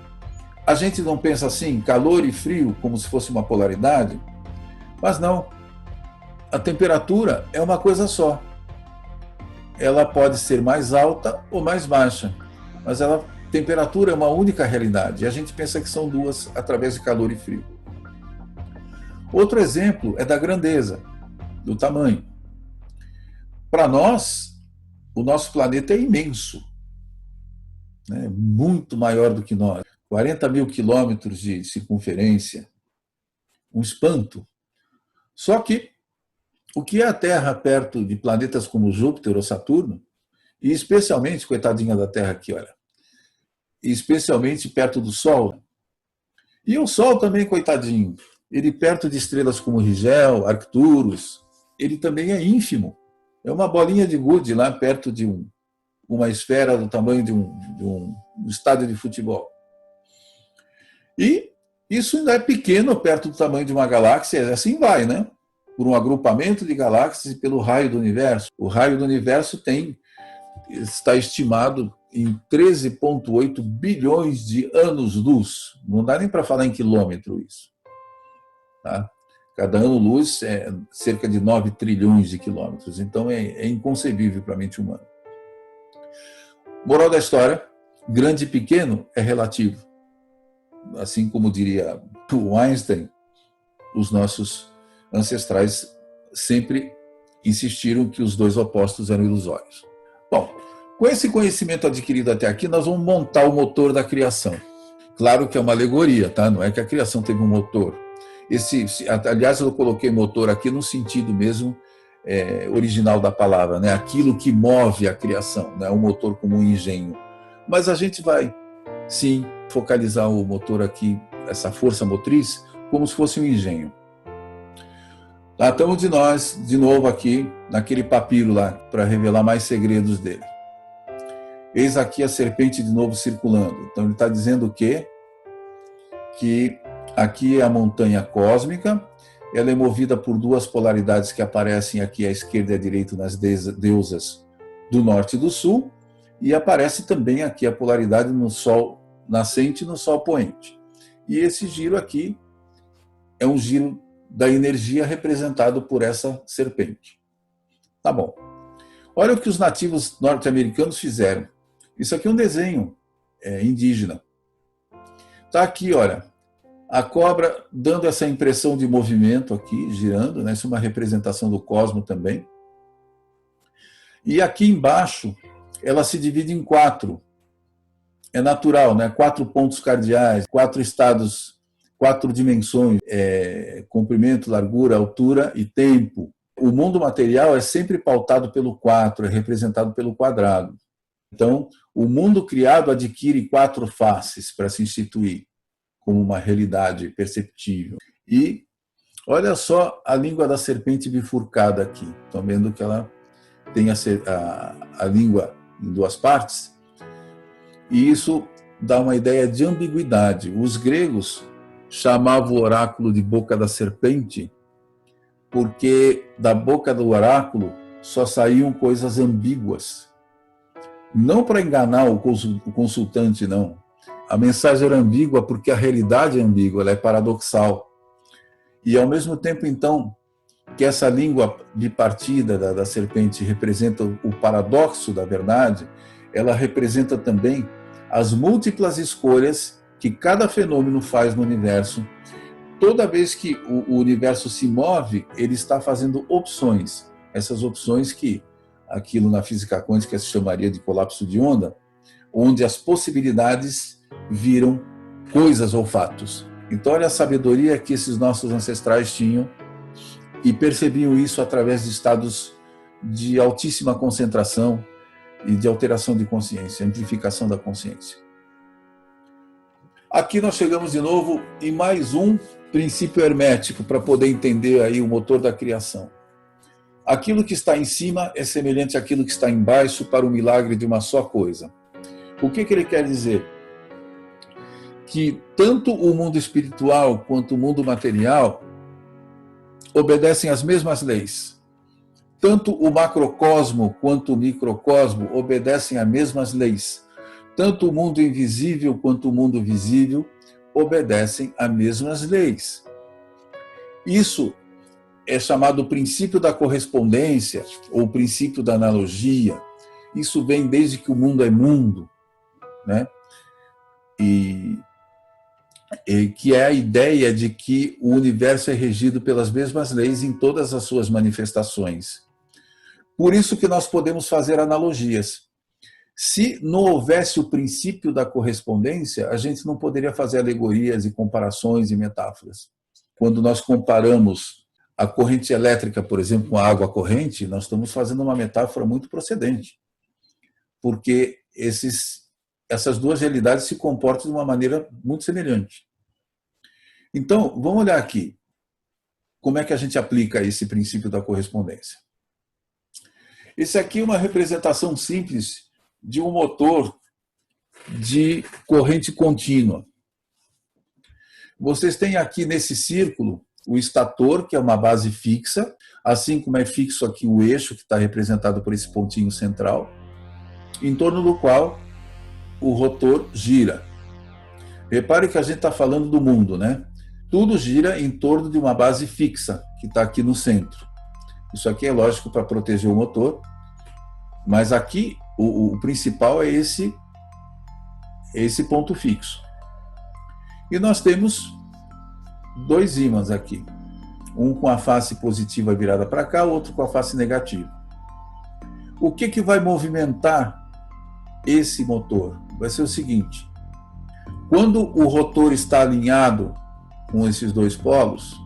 a gente não pensa assim, calor e frio, como se fosse uma polaridade, mas não. A temperatura é uma coisa só. Ela pode ser mais alta ou mais baixa, mas a temperatura é uma única realidade. E a gente pensa que são duas através de calor e frio. Outro exemplo é da grandeza, do tamanho. Para nós, o nosso planeta é imenso, né? Muito maior do que nós. 40 mil quilômetros de circunferência, um espanto. Só que o que é a Terra perto de planetas como Júpiter ou Saturno, e especialmente, coitadinha da Terra aqui, olha, e especialmente perto do Sol. E o Sol também, coitadinho, ele perto de estrelas como Rigel, Arcturus, ele também é ínfimo. É uma bolinha de gude lá perto de uma esfera do tamanho de um estádio de futebol. E isso ainda é pequeno perto do tamanho de uma galáxia, assim vai, né? Por um agrupamento de galáxias e pelo raio do universo. O raio do universo está estimado em 13,8 bilhões de anos-luz. Não dá nem para falar em quilômetro isso. Tá? Cada ano-luz é cerca de 9 trilhões de quilômetros. Então é inconcebível para a mente humana. Moral da história, grande e pequeno é relativo. Assim como diria o Einstein, os nossos ancestrais sempre insistiram que os dois opostos eram ilusórios. Bom, com esse conhecimento adquirido até aqui, nós vamos montar o motor da criação. Claro que é uma alegoria, tá? Não é que a criação teve um motor. Aliás, eu coloquei motor aqui no sentido mesmo original da palavra, né? Aquilo que move a criação, né? O motor como um engenho. Mas a gente vai, sim, focalizar o motor aqui, essa força motriz, como se fosse um engenho. Tá, estamos de novo aqui, naquele papiro lá, para revelar mais segredos dele. Eis aqui a serpente de novo circulando. Então ele está dizendo o quê? Que aqui é a montanha cósmica, ela é movida por duas polaridades que aparecem aqui à esquerda e à direita nas deusas do norte e do sul, e aparece também aqui a polaridade no Sol nascente e no Sol poente. E esse giro aqui é um giro da energia representado por essa serpente. Tá bom. Olha o que os nativos norte-americanos fizeram. Isso aqui é um desenho indígena. Tá aqui, olha, a cobra dando essa impressão de movimento aqui, girando, né? Isso é uma representação do cosmo também. E aqui embaixo, ela se divide em 4. É natural, né? 4 pontos cardeais, 4 estados, 4 dimensões, comprimento, largura, altura e tempo. O mundo material é sempre pautado pelo 4, é representado pelo quadrado. Então, o mundo criado adquire 4 faces para se instituir como uma realidade perceptível. E olha só a língua da serpente bifurcada aqui. Estão vendo que ela tem a língua em 2 partes? E isso dá uma ideia de ambiguidade. Os gregos chamavam o oráculo de boca da serpente porque da boca do oráculo só saíam coisas ambíguas. Não para enganar o consultante, não. A mensagem era ambígua porque a realidade é ambígua, ela é paradoxal. E ao mesmo tempo, então, que essa língua bipartida da serpente representa o paradoxo da verdade, ela representa também as múltiplas escolhas que cada fenômeno faz no universo. Toda vez que o universo se move, ele está fazendo opções. Essas opções que aquilo na física quântica se chamaria de colapso de onda, onde as possibilidades viram coisas ou fatos. Então, olha a sabedoria que esses nossos ancestrais tinham e percebiam isso através de estados de altíssima concentração e de alteração de consciência, amplificação da consciência. Aqui nós chegamos de novo em mais um princípio hermético para poder entender aí o motor da criação. Aquilo que está em cima é semelhante àquilo que está embaixo para o milagre de uma só coisa. O que ele quer dizer? Que tanto o mundo espiritual quanto o mundo material obedecem às mesmas leis. Tanto o macrocosmo quanto o microcosmo obedecem às mesmas leis. Tanto o mundo invisível quanto o mundo visível obedecem às mesmas leis. Isso é chamado o princípio da correspondência ou o princípio da analogia. Isso vem desde que o mundo é mundo, né? E que é a ideia de que o universo é regido pelas mesmas leis em todas as suas manifestações. Por isso que nós podemos fazer analogias. Se não houvesse o princípio da correspondência, a gente não poderia fazer alegorias e comparações e metáforas. Quando nós comparamos a corrente elétrica, por exemplo, com a água corrente, nós estamos fazendo uma metáfora muito procedente, porque essas duas realidades se comportam de uma maneira muito semelhante. Então, vamos olhar aqui como é que a gente aplica esse princípio da correspondência. Esse aqui é uma representação simples de um motor de corrente contínua. Vocês têm aqui nesse círculo o estator, que é uma base fixa, assim como é fixo aqui o eixo, que está representado por esse pontinho central, em torno do qual o rotor gira. Repare que a gente está falando do mundo, né? Tudo gira em torno de uma base fixa, que está aqui no centro. Isso aqui é lógico para proteger o motor, mas aqui o principal é esse ponto fixo. E nós temos dois ímãs aqui. Um com a face positiva virada para cá, outro com a face negativa. O que vai movimentar esse motor? Vai ser o seguinte: quando o rotor está alinhado com esses dois polos,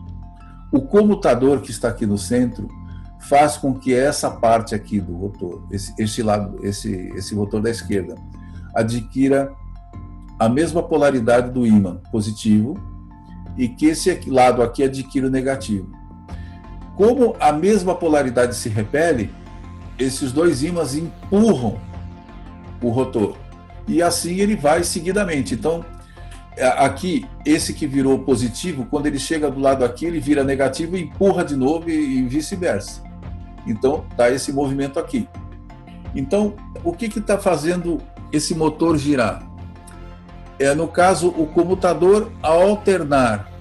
o comutador que está aqui no centro faz com que essa parte aqui do rotor, esse rotor da esquerda, adquira a mesma polaridade do ímã positivo e que esse lado aqui adquira o negativo. Como a mesma polaridade se repele, esses dois ímãs empurram o rotor e assim ele vai seguidamente. Então, aqui, esse que virou positivo, quando ele chega do lado aqui, ele vira negativo e empurra de novo e vice-versa. Então, dá esse movimento aqui. Então, o que está fazendo esse motor girar? No caso, o comutador, ao alternar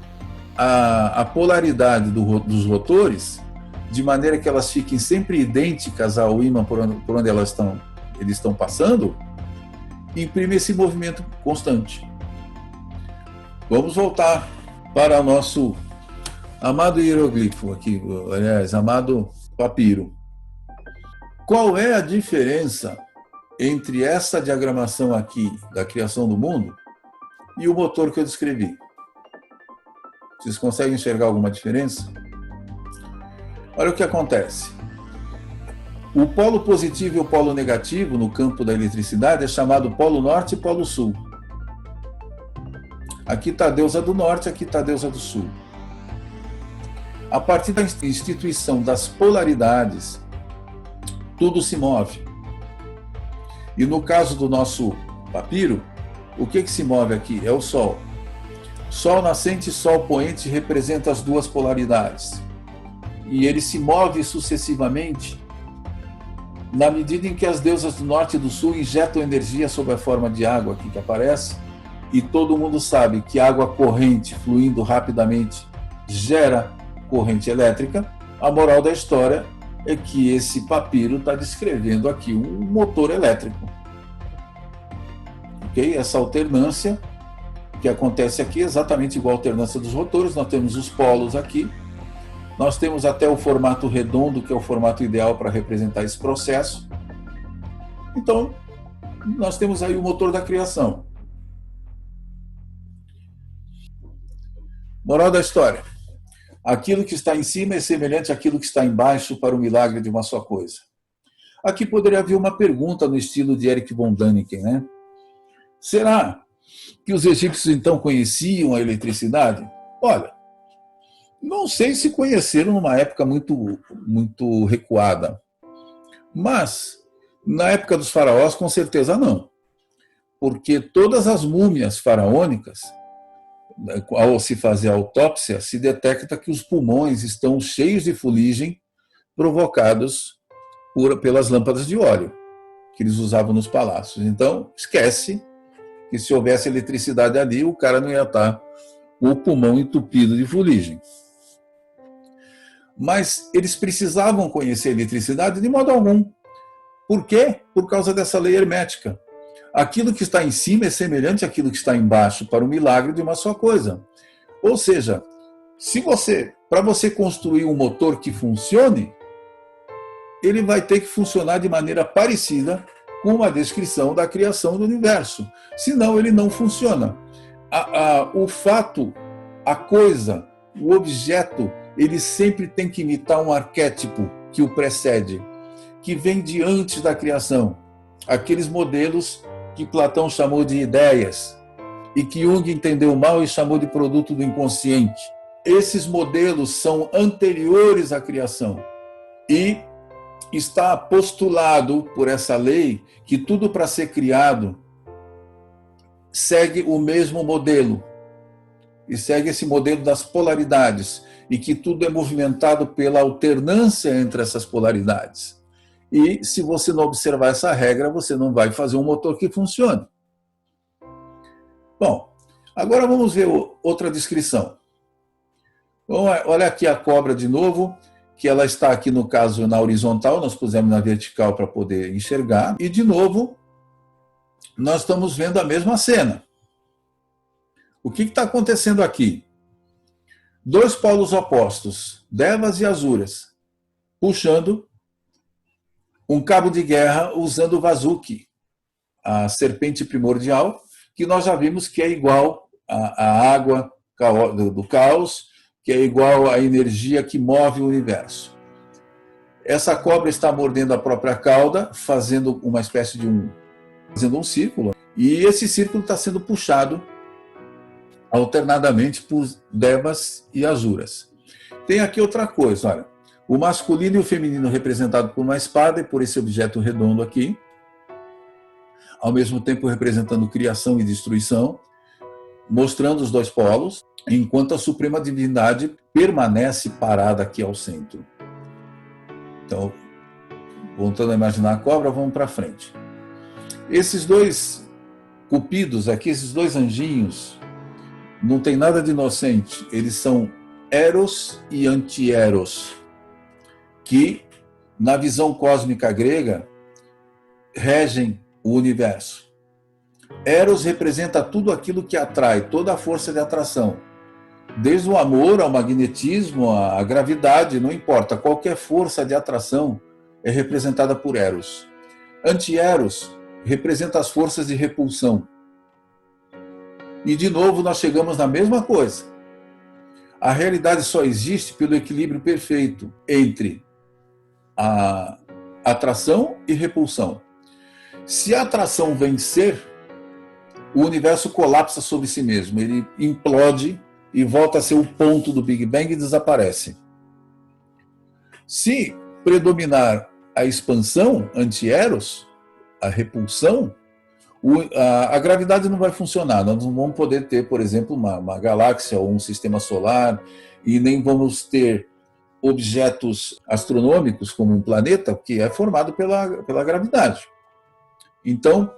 a polaridade dos rotores, de maneira que elas fiquem sempre idênticas ao ímã por onde eles estão passando, imprime esse movimento constante. Vamos voltar para o nosso amado hieroglifo aqui, aliás, amado papiro. Qual é a diferença entre essa diagramação aqui da criação do mundo e o motor que eu descrevi? Vocês conseguem enxergar alguma diferença? Olha o que acontece. O polo positivo e o polo negativo no campo da eletricidade é chamado polo norte e polo sul. Aqui está a deusa do norte, aqui está a deusa do sul. A partir da instituição das polaridades, tudo se move. E no caso do nosso papiro, o que se move aqui? É o Sol. Sol nascente e Sol poente representam as duas polaridades. e ele se move sucessivamente na medida em que as deusas do norte e do sul injetam energia sob a forma de água aqui que aparece, e todo mundo sabe que água corrente fluindo rapidamente gera corrente elétrica. A moral da história é que esse papiro está descrevendo aqui um motor elétrico. Okay? Essa alternância que acontece aqui é exatamente igual à alternância dos rotores. Nós temos os polos aqui, nós temos até o formato redondo, que é o formato ideal para representar esse processo. Então, nós temos aí o motor da criação. Moral da história: aquilo que está em cima é semelhante àquilo que está embaixo para o milagre de uma só coisa. Aqui poderia haver uma pergunta no estilo de Erich von Däniken, né? Será que os egípcios então conheciam a eletricidade? Olha, não sei se conheceram numa época muito recuada, mas na época dos faraós com certeza não, porque todas as múmias faraônicas, ao se fazer a autópsia, se detecta que os pulmões estão cheios de fuligem provocados pelas lâmpadas de óleo que eles usavam nos palácios. Então, esquece que se houvesse eletricidade ali, o cara não ia estar com o pulmão entupido de fuligem. Mas eles precisavam conhecer a eletricidade de modo algum. Por quê? Por causa dessa lei hermética. Aquilo que está em cima é semelhante àquilo que está embaixo para o milagre de uma só coisa. Ou seja, para você construir um motor que funcione, ele vai ter que funcionar de maneira parecida com uma descrição da criação do universo. Senão ele não funciona. O fato, a coisa, o objeto, ele sempre tem que imitar um arquétipo que o precede, que vem de antes da criação. Aqueles modelos que Platão chamou de ideias e que Jung entendeu mal e chamou de produto do inconsciente. Esses modelos são anteriores à criação e está postulado por essa lei que tudo para ser criado segue o mesmo modelo e segue esse modelo das polaridades e que tudo é movimentado pela alternância entre essas polaridades. E se você não observar essa regra, você não vai fazer um motor que funcione. Bom, agora vamos ver outra descrição. Olha aqui a cobra de novo, que ela está aqui no caso na horizontal, nós pusemos na vertical para poder enxergar. E de novo, nós estamos vendo a mesma cena. O que está acontecendo aqui? Dois polos opostos, Devas e Asuras, puxando um cabo de guerra usando o Vasuki, a serpente primordial, que nós já vimos que é igual à água do caos, que é igual à energia que move o universo. Essa cobra está mordendo a própria cauda, fazendo uma espécie de fazendo um círculo, e esse círculo está sendo puxado alternadamente por Devas e Asuras. Tem aqui outra coisa, olha, o masculino e o feminino representado por uma espada e por esse objeto redondo aqui, ao mesmo tempo representando criação e destruição, mostrando os dois polos, enquanto a suprema divindade permanece parada aqui ao centro. Então, voltando a imaginar a cobra, vamos para frente. Esses dois cupidos aqui, esses dois anjinhos, não tem nada de inocente, eles são Eros e Anti-Eros, que, na visão cósmica grega, regem o universo. Eros representa tudo aquilo que atrai, toda a força de atração. Desde o amor ao magnetismo, à gravidade, não importa, qualquer força de atração é representada por Eros. Anti-Eros representa as forças de repulsão. E, de novo, nós chegamos na mesma coisa. A realidade só existe pelo equilíbrio perfeito entre a atração e repulsão. Se a atração vencer, o universo colapsa sobre si mesmo, ele implode e volta a ser o ponto do Big Bang e desaparece. Se predominar a expansão, anti-Eros, a repulsão, a gravidade não vai funcionar. Nós não vamos poder ter, por exemplo, uma galáxia ou um sistema solar, e nem vamos ter objetos astronômicos, como um planeta, que é formado pela gravidade. Então,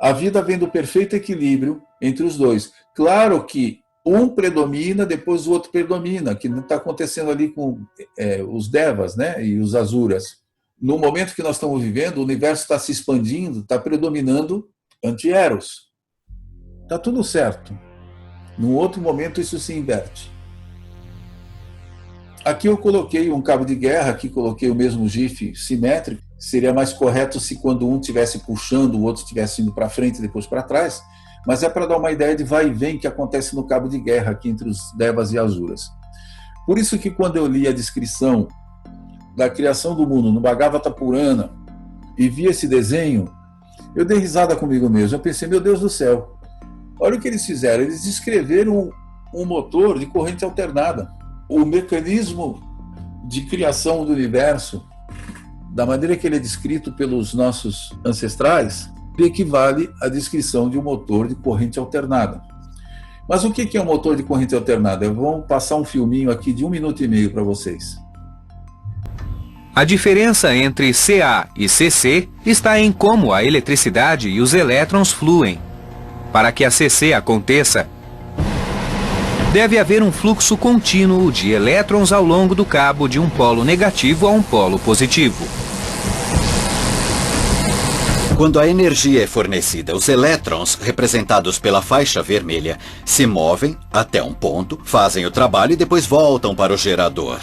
a vida vem do perfeito equilíbrio entre os dois. Claro que um predomina, depois o outro predomina, que não está acontecendo ali com os Devas, né, e os Asuras. No momento que nós estamos vivendo, o universo está se expandindo, está predominando anti-Eros. Está tudo certo. Num outro momento isso se inverte. Aqui eu coloquei um cabo de guerra, aqui coloquei o mesmo GIF simétrico. Seria mais correto se quando um estivesse puxando, o outro estivesse indo para frente e depois para trás, mas é para dar uma ideia de vai e vem que acontece no cabo de guerra aqui entre os Devas e Asuras. Por isso que quando eu li a descrição da criação do mundo no Bhagavata Purana e vi esse desenho, eu dei risada comigo mesmo. Eu pensei, meu Deus do céu, olha o que eles fizeram. Eles descreveram um motor de corrente alternada. O mecanismo de criação do universo, da maneira que ele é descrito pelos nossos ancestrais, equivale à descrição de um motor de corrente alternada. Mas o que é um motor de corrente alternada? Vamos passar um filminho aqui de 1 minuto e meio para vocês. A diferença entre Ca e Cc está em como a eletricidade e os elétrons fluem. Para que a Cc aconteça, deve haver um fluxo contínuo de elétrons ao longo do cabo de um polo negativo a um polo positivo. Quando a energia é fornecida, os elétrons, representados pela faixa vermelha, se movem até um ponto, fazem o trabalho e depois voltam para o gerador.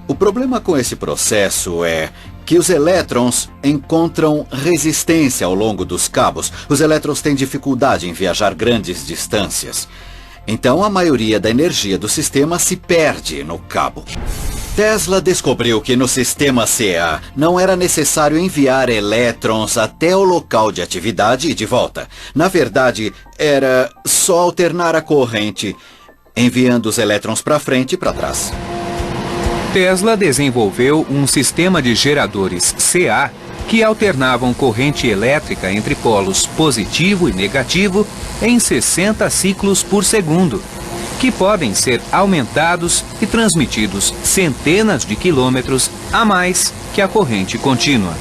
O problema com esse processo é que os elétrons encontram resistência ao longo dos cabos. Os elétrons têm dificuldade em viajar grandes distâncias. Então a maioria da energia do sistema se perde no cabo. Tesla descobriu que no sistema Ca não era necessário enviar elétrons até o local de atividade e de volta. Na verdade, era só alternar a corrente, enviando os elétrons para frente e para trás. Tesla desenvolveu um sistema de geradores Ca que alternavam corrente elétrica entre polos positivo e negativo em 60 ciclos por segundo, que podem ser aumentados e transmitidos centenas de quilômetros a mais que a corrente contínua.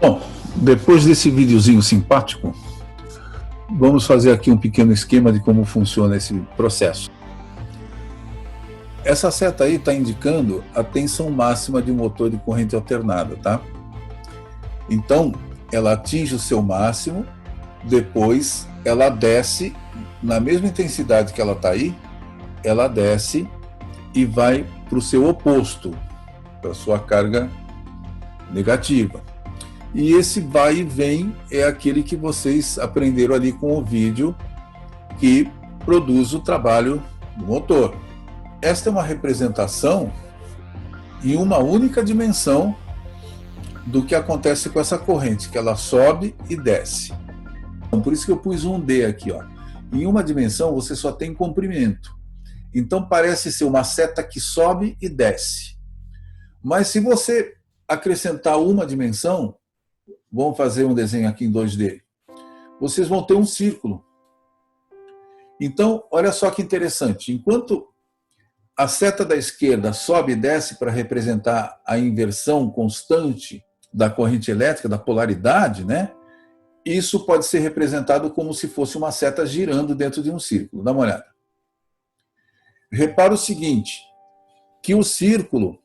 Bom, depois desse videozinho simpático, vamos fazer aqui um pequeno esquema de como funciona esse processo. Essa seta aí está indicando a tensão máxima de um motor de corrente alternada, tá? Então, ela atinge o seu máximo, depois ela desce, na mesma intensidade que ela está aí, ela desce e vai para o seu oposto, para a sua carga negativa. E esse vai e vem é aquele que vocês aprenderam ali com o vídeo que produz o trabalho do motor. Esta é uma representação em uma única dimensão do que acontece com essa corrente, que ela sobe e desce. Por isso que eu pus um D aqui, ó. Em uma dimensão você só tem comprimento. Então parece ser uma seta que sobe e desce. Mas se você acrescentar uma dimensão, vamos fazer um desenho aqui em 2D, vocês vão ter um círculo. Então, olha só que interessante. Enquanto a seta da esquerda sobe e desce para representar a inversão constante da corrente elétrica, da polaridade, né? Isso pode ser representado como se fosse uma seta girando dentro de um círculo. Dá uma olhada. Repara o seguinte, que o círculo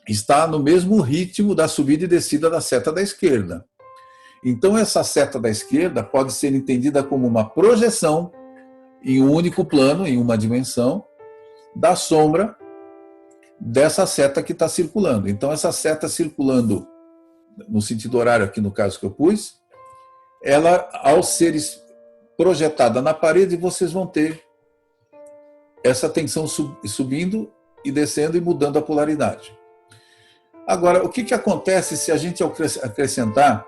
está no mesmo ritmo da subida e descida da seta da esquerda. Então, essa seta da esquerda pode ser entendida como uma projeção em um único plano, em uma dimensão, da sombra dessa seta que está circulando. Então, essa seta circulando no sentido horário, aqui no caso que eu pus, ela, ao ser projetada na parede, vocês vão ter essa tensão subindo e descendo e mudando a polaridade. Agora, o que acontece se a gente acrescentar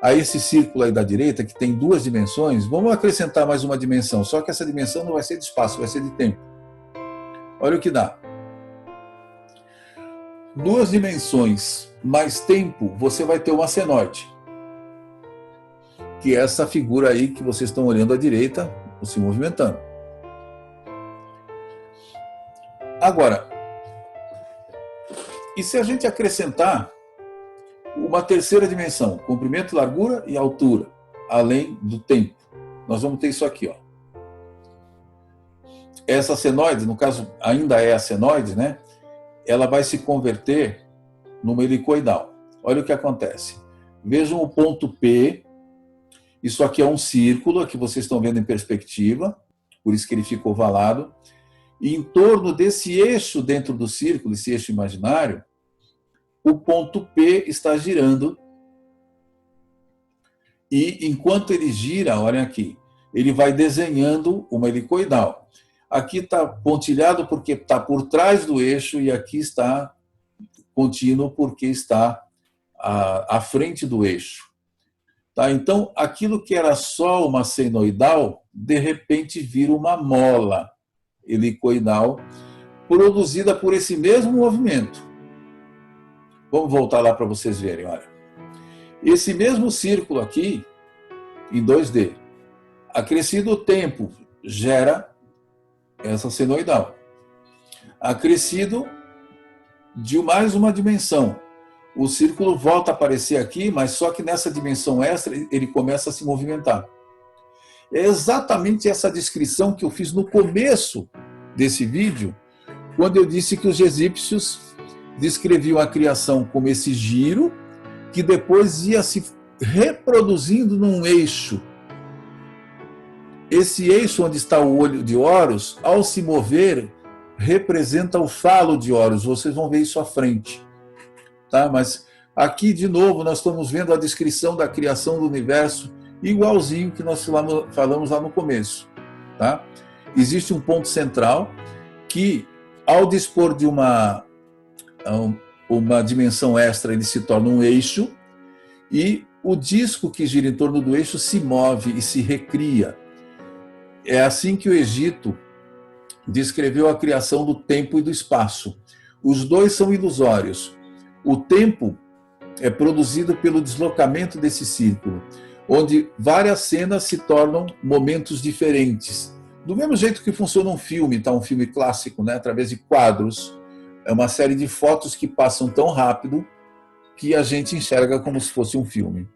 a esse círculo aí da direita, que tem 2 dimensões, vamos acrescentar mais uma dimensão, só que essa dimensão não vai ser de espaço, vai ser de tempo. Olha o que dá. 2 dimensões mais tempo, você vai ter uma senoide. Que é essa figura aí que vocês estão olhando à direita, se movimentando. Agora, e se a gente acrescentar uma terceira dimensão, comprimento, largura e altura, além do tempo? Nós vamos ter isso aqui, ó. Essa senoide, no caso ainda é a senoide, né? Ela vai se converter numa helicoidal. Olha o que acontece. Vejam o ponto P. Isso aqui é um círculo, aqui vocês estão vendo em perspectiva, por isso que ele fica ovalado. E em torno desse eixo dentro do círculo, esse eixo imaginário, o ponto P está girando. E enquanto ele gira, olhem aqui, ele vai desenhando uma helicoidal. Aqui está pontilhado porque está por trás do eixo e aqui está contínuo porque está à frente do eixo. Tá? Então, aquilo que era só uma senoidal, de repente vira uma mola helicoidal produzida por esse mesmo movimento. Vamos voltar lá para vocês verem, olha. Esse mesmo círculo aqui, em 2D, acrescido o tempo, gera essa senoidal. Acrescido de mais uma dimensão. O círculo volta a aparecer aqui, mas só que nessa dimensão extra ele começa a se movimentar. É exatamente essa descrição que eu fiz no começo desse vídeo, quando eu disse que os egípcios descreviam a criação como esse giro, que depois ia se reproduzindo num eixo. Esse eixo onde está o olho de Horus, ao se mover, representa o falo de Horus. Vocês vão ver isso à frente. Tá? Mas aqui, de novo, nós estamos vendo a descrição da criação do universo igualzinho que nós falamos lá no começo. Tá? Existe um ponto central que, ao dispor de uma dimensão extra, ele se torna um eixo e o disco que gira em torno do eixo se move e se recria. É assim que o Egito descreveu a criação do tempo e do espaço. Os dois são ilusórios. O tempo é produzido pelo deslocamento desse círculo, onde várias cenas se tornam momentos diferentes. Do mesmo jeito que funciona um filme, tá? Um filme clássico, né? Através de quadros. É uma série de fotos que passam tão rápido que a gente enxerga como se fosse um filme.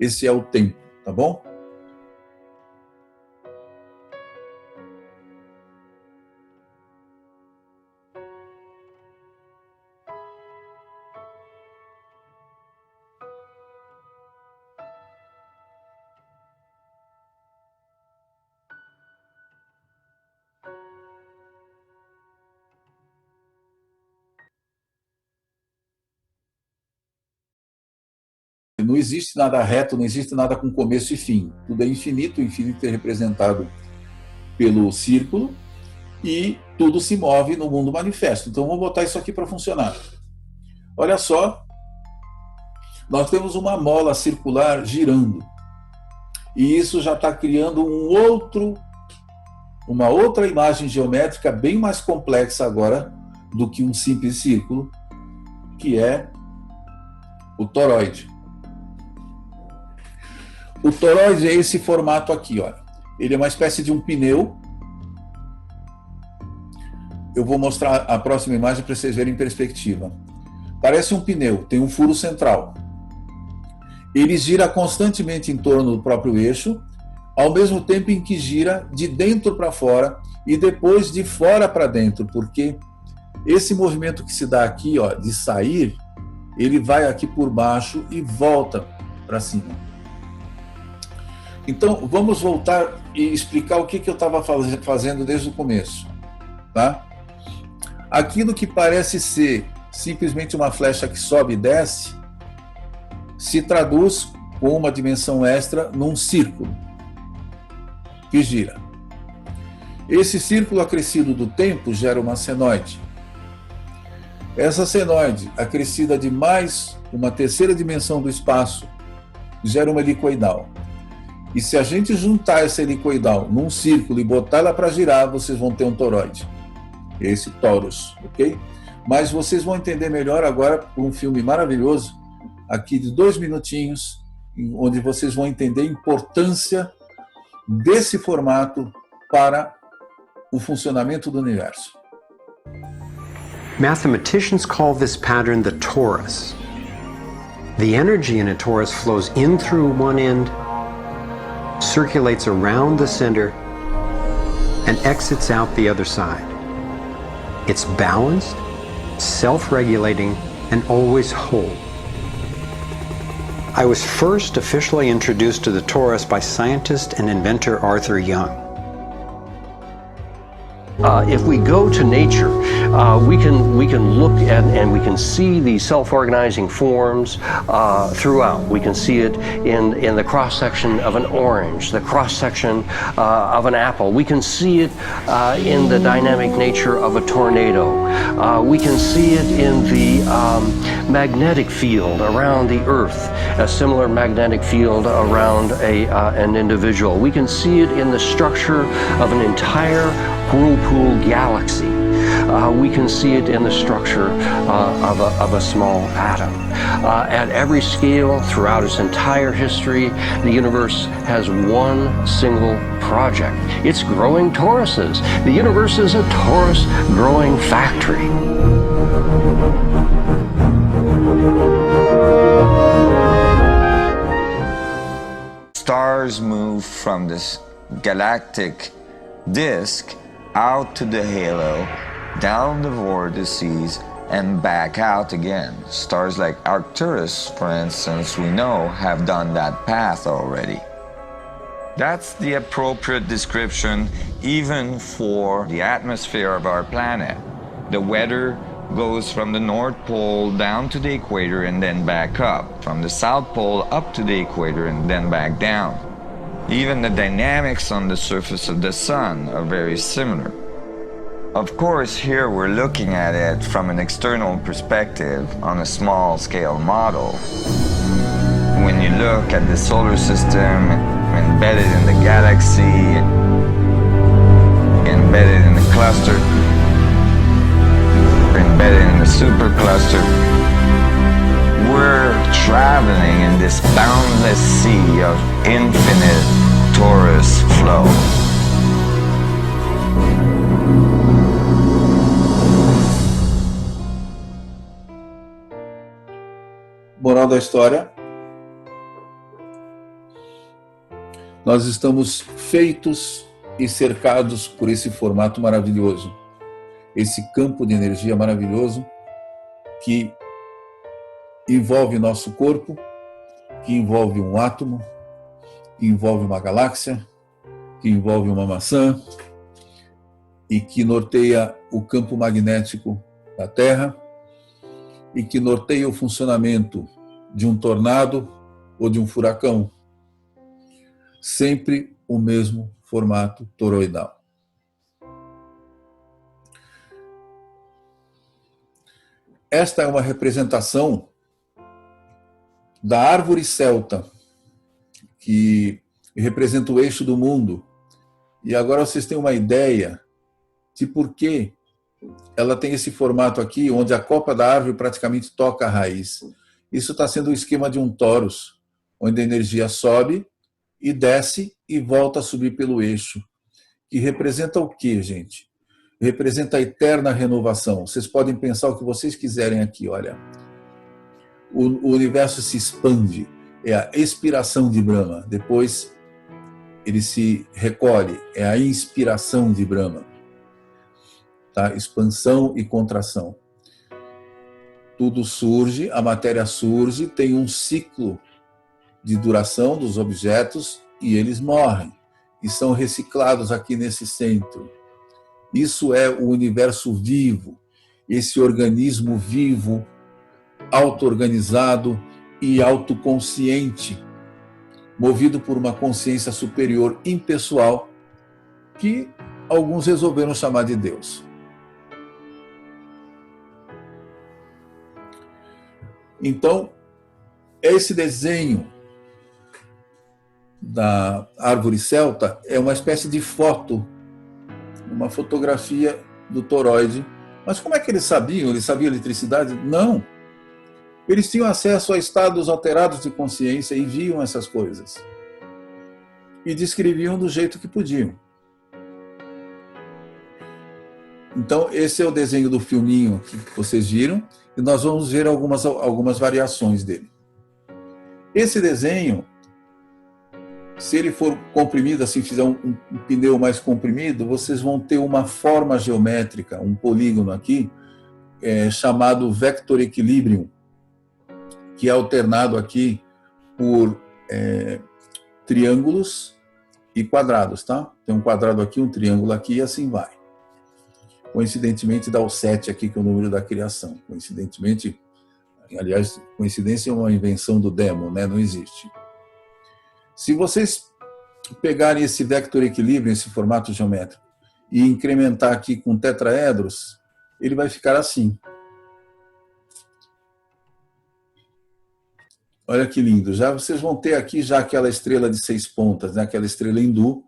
Esse é o tempo, tá bom? Não existe nada reto, não existe nada com começo e fim. Tudo é infinito, o infinito é representado pelo círculo e tudo se move no mundo manifesto. Então vamos botar isso aqui para funcionar. Olha só, nós temos uma mola circular girando e isso já está criando uma outra imagem geométrica bem mais complexa agora do que um simples círculo, que é o toroide. O toroide é esse formato aqui, olha. Ele é uma espécie de um pneu. Eu vou mostrar a próxima imagem para vocês verem em perspectiva. Parece um pneu, tem um furo central. Ele gira constantemente em torno do próprio eixo, ao mesmo tempo em que gira de dentro para fora e depois de fora para dentro, porque esse movimento que se dá aqui, ó, de sair, ele vai aqui por baixo e volta para cima. Então, vamos voltar e explicar o que eu estava fazendo desde o começo. Tá? Aquilo que parece ser simplesmente uma flecha que sobe e desce, se traduz com uma dimensão extra num círculo que gira. Esse círculo acrescido do tempo gera uma senoide. Essa senoide, acrescida de mais uma terceira dimensão do espaço, gera uma helicoidal. E se a gente juntar essa helicoidal num círculo e botar ela para girar, vocês vão ter um toroide. Esse torus, ok? Mas vocês vão entender melhor agora por um filme maravilhoso, aqui de 2 minutinhos, onde vocês vão entender a importância desse formato para o funcionamento do universo. Mathematicians call this pattern the torus. The energy in a torus flows in through one end, circulates around the center, and exits out the other side. It's balanced, self-regulating, and always whole. I was first officially introduced to the torus by scientist and inventor Arthur Young. If we go to nature, we can look at and we can see these self-organizing forms throughout. We can see it in the cross-section of an orange, the cross-section of an apple. We can see it in the dynamic nature of a tornado. We can see it in the magnetic field around the Earth, a similar magnetic field around an individual. We can see it in the structure of an entire whirlpool galaxy. We can see it in the structure of a small atom. At every scale, throughout its entire history, the universe has one single project. It's growing toruses. The universe is a torus growing factory. Stars move from this galactic disk out to the halo, down the vortices, and back out again. Stars like Arcturus, for instance, we know have done that path already. That's the appropriate description even for the atmosphere of our planet. The weather goes from the North Pole down to the equator and then back up, from the South Pole up to the equator and then back down. Even the dynamics on the surface of the sun are very similar. Of course, here we're looking at it from an external perspective on a small scale model. When you look at the solar system embedded in the galaxy, embedded in the cluster, embedded in the supercluster, we're traveling in this boundless sea of infinite torus flow. Moral da história: nós estamos feitos e cercados por esse formato maravilhoso, esse campo de energia maravilhoso que envolve nosso corpo, que envolve um átomo, que envolve uma galáxia, que envolve uma maçã e que norteia o campo magnético da Terra e que norteia o funcionamento de um tornado ou de um furacão. Sempre o mesmo formato toroidal. Esta é uma representação da árvore celta, que representa o eixo do mundo. E agora vocês têm uma ideia de por que ela tem esse formato aqui, onde a copa da árvore praticamente toca a raiz. Isso está sendo o esquema de um torus, onde a energia sobe e desce e volta a subir pelo eixo. Que representa o quê, gente? Representa a eterna renovação. Vocês podem pensar o que vocês quiserem aqui, olha. O universo se expande, é a expiração de Brahma. Depois ele se recolhe, é a inspiração de Brahma. Tá? Expansão e contração. Tudo surge, a matéria surge, tem um ciclo de duração dos objetos e eles morrem e são reciclados aqui nesse centro. Isso é o universo vivo, esse organismo vivo, auto-organizado e autoconsciente, movido por uma consciência superior impessoal que alguns resolveram chamar de Deus. Então, esse desenho da árvore celta é uma espécie de foto, uma fotografia do toroide. Mas como é que eles sabiam? Eles sabiam eletricidade? Não. Eles tinham acesso a estados alterados de consciência e viam essas coisas. E descreviam do jeito que podiam. Então, esse é o desenho do filminho que vocês viram, e nós vamos ver algumas variações dele. Esse desenho, se ele for comprimido, assim, fizer um pneu mais comprimido, vocês vão ter uma forma geométrica, um polígono aqui, chamado vector equilibrium, que é alternado aqui por triângulos e quadrados, tá? Tem um quadrado aqui, um triângulo aqui e assim vai. Coincidentemente dá o 7 aqui, que é o número da criação. Coincidentemente, aliás, coincidência é uma invenção do Demon, né? Não existe. Se vocês pegarem esse vector equilíbrio, esse formato geométrico, e incrementar aqui com tetraedros, ele vai ficar assim. Olha que lindo. Já vocês vão ter aqui já aquela estrela de 6 pontas, né? Aquela estrela hindu,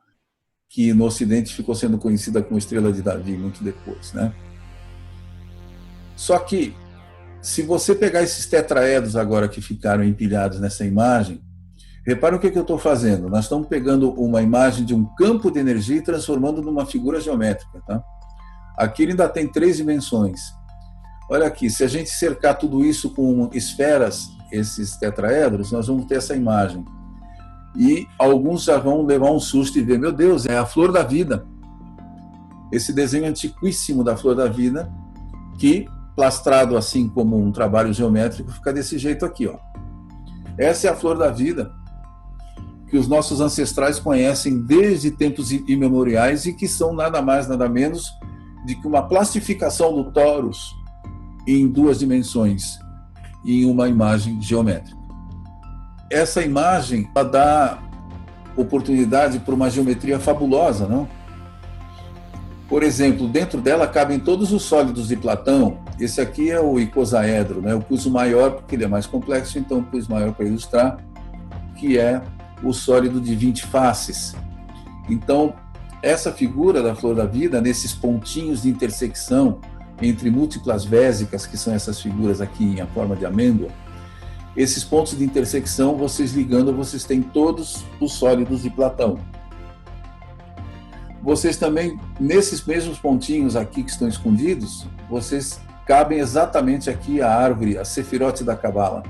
que no Ocidente ficou sendo conhecida como estrela de Davi muito depois, né? Só que, se você pegar esses tetraedros agora que ficaram empilhados nessa imagem, repara o que eu estou fazendo. Nós estamos pegando uma imagem de um campo de energia e transformando numa figura geométrica, tá? Aqui ele ainda tem 3 dimensões. Olha aqui, se a gente cercar tudo isso com esferas, esses tetraedros, nós vamos ter essa imagem. E alguns já vão levar um susto e ver, meu Deus, é a flor da vida. Esse desenho antiquíssimo da flor da vida, que, plastrado assim como um trabalho geométrico, fica desse jeito aqui, ó. Essa é a flor da vida, que os nossos ancestrais conhecem desde tempos imemoriais e que são nada mais, nada menos de que uma plastificação do torus em 2 dimensões, em uma imagem geométrica. Essa imagem ela dá oportunidade para uma geometria fabulosa, não? Por exemplo, dentro dela cabem todos os sólidos de Platão. Esse aqui é o icosaedro, né? Eu pus o maior porque ele é mais complexo, então eu pus o maior para ilustrar, que é o sólido de 20 faces. Então, essa figura da flor da vida, nesses pontinhos de intersecção entre múltiplas vésicas, que são essas figuras aqui em forma de amêndoa, esses pontos de intersecção, vocês ligando, vocês têm todos os sólidos de Platão. Vocês também, nesses mesmos pontinhos aqui que estão escondidos, vocês cabem exatamente aqui a árvore, a Sefirote da Cabala.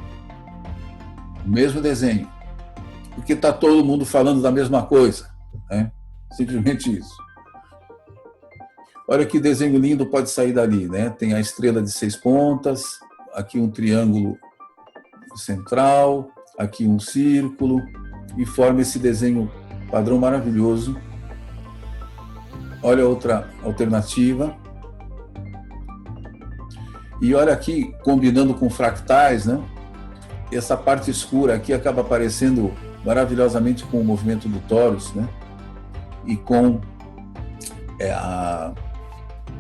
O mesmo desenho. Porque está todo mundo falando da mesma coisa, né? Simplesmente isso. Olha que desenho lindo pode sair dali, né? Tem a estrela de 6 pontas, aqui um triângulo central, aqui um círculo, e forma esse desenho padrão maravilhoso. Olha outra alternativa. E olha aqui, combinando com fractais, né? Essa parte escura aqui acaba aparecendo maravilhosamente com o movimento do torus, né? E com a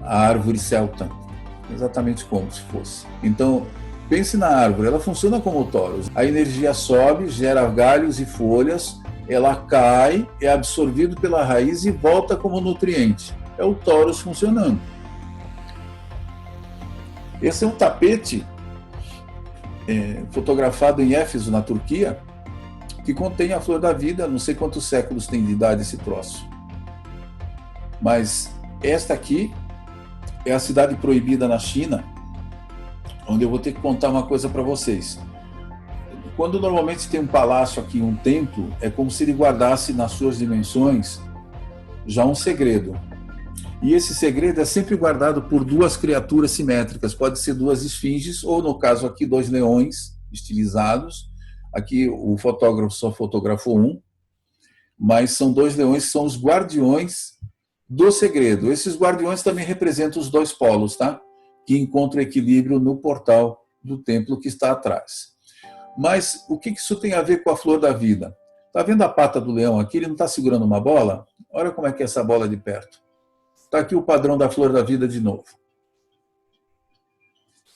árvore celta, exatamente como se fosse. Então, pense na árvore, ela funciona como o torus. A energia sobe, gera galhos e folhas, ela cai, é absorvido pela raiz e volta como nutriente. É o torus funcionando. Esse é um tapete fotografado em Éfeso, na Turquia, que contém a flor da vida. Não sei quantos séculos tem de idade esse troço. Mas esta aqui é a cidade proibida na China, onde eu vou ter que contar uma coisa para vocês. Quando normalmente tem um palácio aqui, um templo, é como se ele guardasse nas suas dimensões já um segredo. E esse segredo é sempre guardado por 2 criaturas simétricas. Pode ser 2 esfinges, ou no caso aqui 2 leões estilizados. Aqui o fotógrafo só fotografou um, mas são 2 leões que são os guardiões do segredo. Esses guardiões também representam os 2 polos, tá? Que encontram equilíbrio no portal do templo que está atrás. Mas o que isso tem a ver com a flor da vida? Está vendo a pata do leão aqui? Ele não está segurando uma bola? Olha como é que é essa bola de perto. Está aqui o padrão da flor da vida de novo.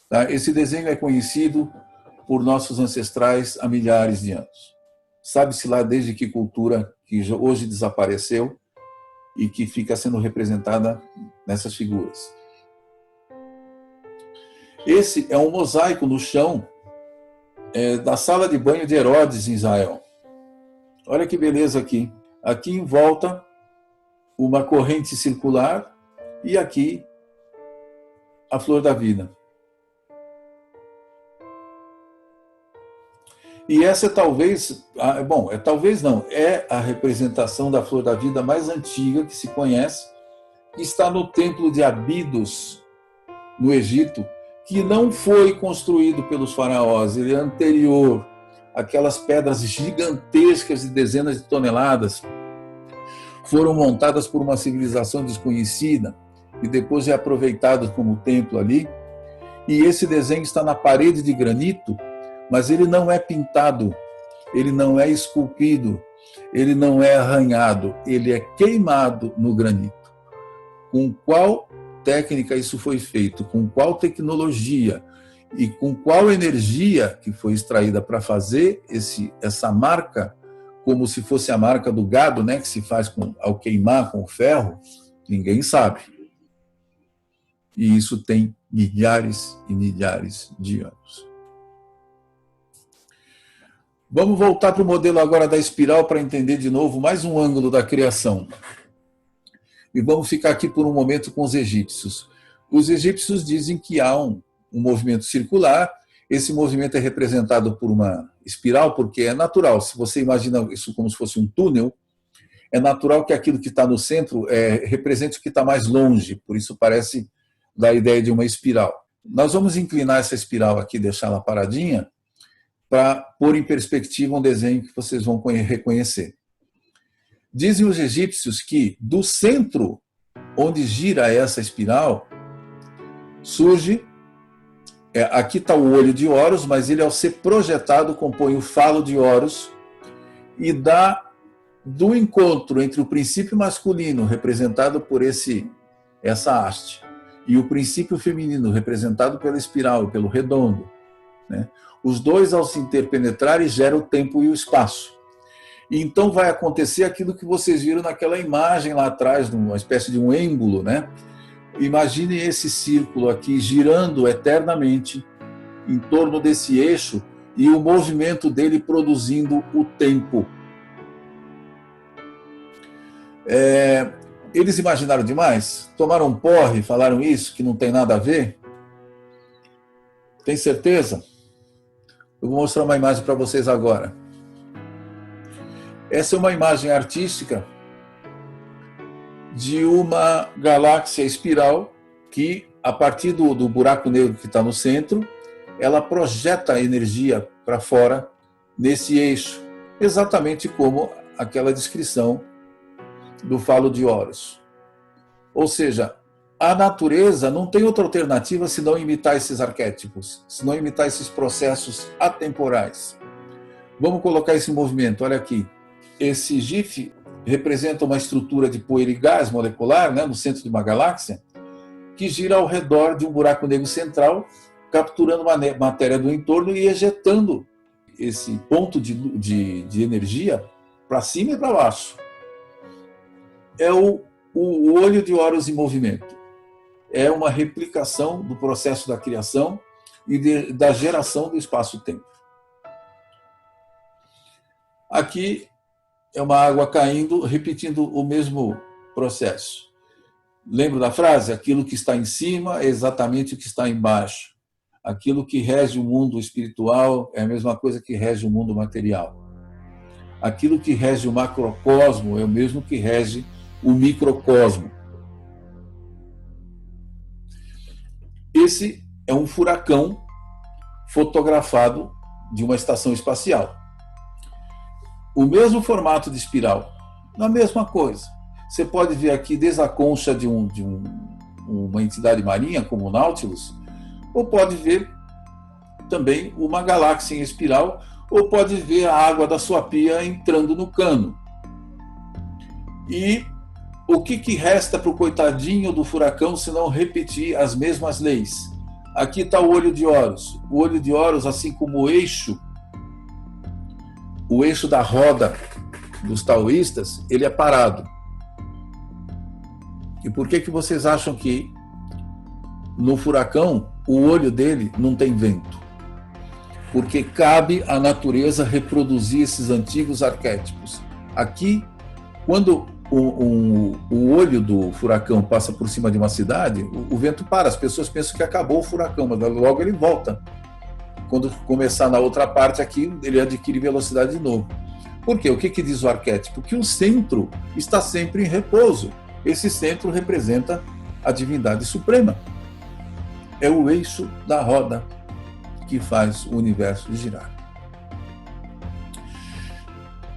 Tá? Esse desenho é conhecido por nossos ancestrais há milhares de anos. Sabe-se lá desde que cultura que hoje desapareceu e que fica sendo representada nessas figuras. Esse é um mosaico no chão da sala de banho de Herodes, em Israel. Olha que beleza aqui. Aqui em volta, uma corrente circular, e aqui a flor da vida. E essa é talvez, talvez não, é a representação da flor da vida mais antiga que se conhece, que está no templo de Abidos, no Egito, que não foi construído pelos faraós, ele é anterior. Aquelas pedras gigantescas de dezenas de toneladas foram montadas por uma civilização desconhecida e depois é aproveitado como templo ali. E esse desenho está na parede de granito, mas ele não é pintado, ele não é esculpido, ele não é arranhado, ele é queimado no granito. Com qual técnica isso foi feito, com qual tecnologia e com qual energia que foi extraída para fazer essa marca, como se fosse a marca do gado, né, que se faz ao queimar com o ferro, ninguém sabe. E isso tem milhares e milhares de anos. Vamos voltar para o modelo agora da espiral para entender de novo mais um ângulo da criação. E vamos ficar aqui por um momento com os egípcios. Os egípcios dizem que há um movimento circular, esse movimento é representado por uma espiral, porque é natural. Se você imagina isso como se fosse um túnel, é natural que aquilo que está no centro represente o que está mais longe, por isso parece dar a ideia de uma espiral. Nós vamos inclinar essa espiral aqui, deixá-la paradinha, para pôr em perspectiva um desenho que vocês vão reconhecer. Dizem os egípcios que do centro onde gira essa espiral surge, aqui está o olho de Horus, mas ele ao ser projetado compõe o falo de Horus e dá do encontro entre o princípio masculino representado por essa haste e o princípio feminino representado pela espiral, pelo redondo, né? Os dois ao se interpenetrarem geram o tempo e o espaço. E então vai acontecer aquilo que vocês viram naquela imagem lá atrás, uma espécie de um êmbolo, né? Imagine esse círculo aqui girando eternamente em torno desse eixo e o movimento dele produzindo o tempo. Eles imaginaram demais? Tomaram um porre, falaram isso, que não tem nada a ver? Tem certeza? Eu vou mostrar uma imagem para vocês agora. Essa é uma imagem artística de uma galáxia espiral que, a partir do buraco negro que está no centro, ela projeta a energia para fora nesse eixo, exatamente como aquela descrição do falo de Horus. Ou seja, a natureza não tem outra alternativa senão imitar esses arquétipos, senão imitar esses processos atemporais. Vamos colocar esse movimento, olha aqui. Esse GIF representa uma estrutura de poeira e gás molecular, né, no centro de uma galáxia, que gira ao redor de um buraco negro central, capturando uma matéria do entorno e ejetando esse ponto de energia para cima e para baixo. É o olho de Horus em movimento. É uma replicação do processo da criação e da geração do espaço-tempo. Aqui é uma água caindo, repetindo o mesmo processo. Lembra da frase? Aquilo que está em cima é exatamente o que está embaixo. Aquilo que rege o mundo espiritual é a mesma coisa que rege o mundo material. Aquilo que rege o macrocosmo é o mesmo que rege o microcosmo. Esse é um furacão fotografado de uma estação espacial. O mesmo formato de espiral, a mesma coisa. Você pode ver aqui desde a concha de uma entidade marinha, como o Nautilus, ou pode ver também uma galáxia em espiral, ou pode ver a água da sua pia entrando no cano. E o que resta para o coitadinho do furacão se não repetir as mesmas leis? Aqui está o olho de Horus. O olho de Horus, assim como o eixo da roda dos taoístas, ele é parado. E por que vocês acham que no furacão o olho dele não tem vento? Porque cabe à natureza reproduzir esses antigos arquétipos. Aqui, quando o olho do furacão passa por cima de uma cidade, o vento para, as pessoas pensam que acabou o furacão, mas logo ele volta. Quando começar na outra parte aqui, ele adquire velocidade de novo. Por quê? O que diz o arquétipo? Que o centro está sempre em repouso. Esse centro representa a divindade suprema. É o eixo da roda que faz o universo girar.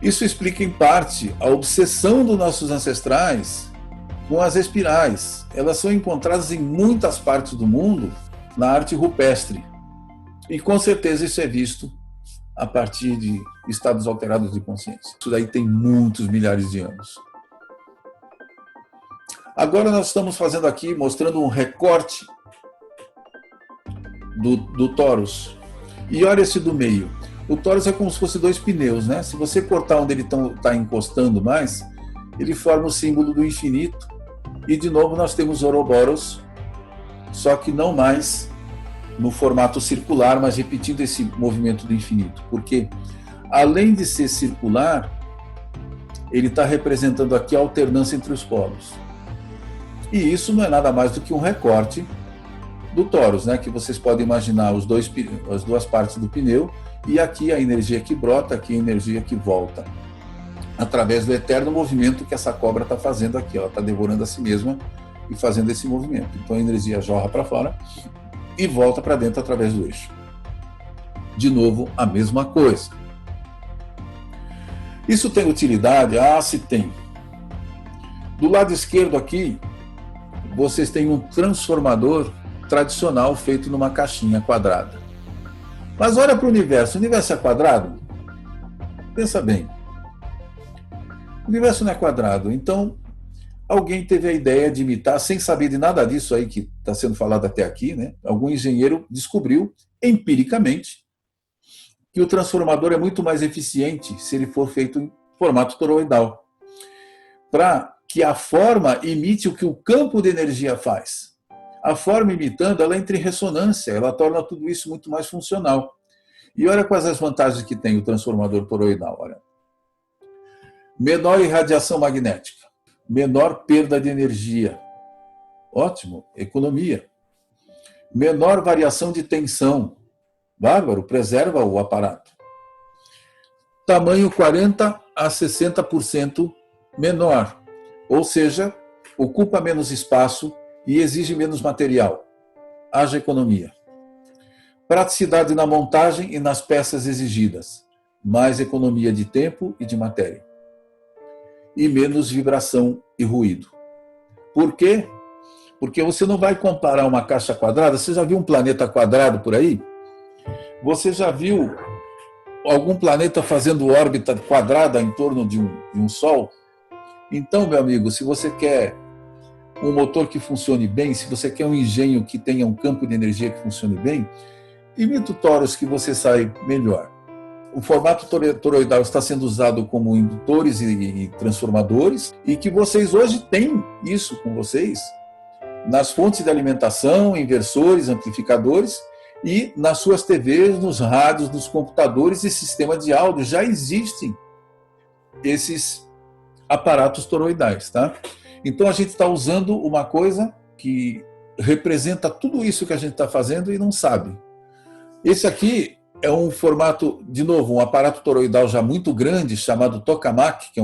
Isso explica, em parte, a obsessão dos nossos ancestrais com as espirais. Elas são encontradas em muitas partes do mundo na arte rupestre. E, com certeza, isso é visto a partir de estados alterados de consciência. Isso daí tem muitos milhares de anos. Agora nós estamos fazendo aqui, mostrando um recorte do torus. E olha esse do meio. O torus é como se fosse dois pneus, né? Se você cortar onde ele está encostando mais, ele forma o símbolo do infinito. E, de novo, nós temos Ouroboros, só que não mais no formato circular, mas repetindo esse movimento do infinito. Porque, além de ser circular, ele está representando aqui a alternância entre os polos. E isso não é nada mais do que um recorte do torus, né? Que vocês podem imaginar as duas partes do pneu, e aqui a energia que brota, aqui a energia que volta, através do eterno movimento que essa cobra está fazendo aqui. Ela está devorando a si mesma e fazendo esse movimento. Então a energia jorra para fora e volta para dentro através do eixo. De novo, a mesma coisa. Isso tem utilidade? Ah, se tem. Do lado esquerdo aqui, vocês têm um transformador tradicional feito numa caixinha quadrada. Mas olha para o universo é quadrado? Pensa bem. O universo não é quadrado, então alguém teve a ideia de imitar, sem saber de nada disso aí que está sendo falado até aqui, né? Algum engenheiro descobriu, empiricamente, que o transformador é muito mais eficiente se ele for feito em formato toroidal, para que a forma imite o que o campo de energia faz. A forma imitando, ela entra em ressonância, ela torna tudo isso muito mais funcional. E olha quais as vantagens que tem o transformador toroidal. Olha. Menor irradiação magnética, menor perda de energia. Ótimo, economia. Menor variação de tensão. Bárbaro, preserva o aparato. Tamanho 40% a 60% menor, ou seja, ocupa menos espaço e exige menos material. Haja economia. Praticidade na montagem e nas peças exigidas. Mais economia de tempo e de matéria. E menos vibração e ruído. Por quê? Porque você não vai comparar uma caixa quadrada. Você já viu um planeta quadrado por aí? Você já viu algum planeta fazendo órbita quadrada em torno de um Sol? Então, meu amigo, se você quer um motor que funcione bem, se você quer um engenho que tenha um campo de energia que funcione bem, imita o torus que você sai melhor. O formato toroidal está sendo usado como indutores e transformadores, e que vocês hoje têm isso com vocês nas fontes de alimentação, inversores, amplificadores, e nas suas TVs, nos rádios, nos computadores e sistema de áudio. Já existem esses aparatos toroidais, tá? Então a gente está usando uma coisa que representa tudo isso que a gente está fazendo e não sabe. Esse aqui é um formato, de novo, um aparato toroidal já muito grande, chamado tokamak, que é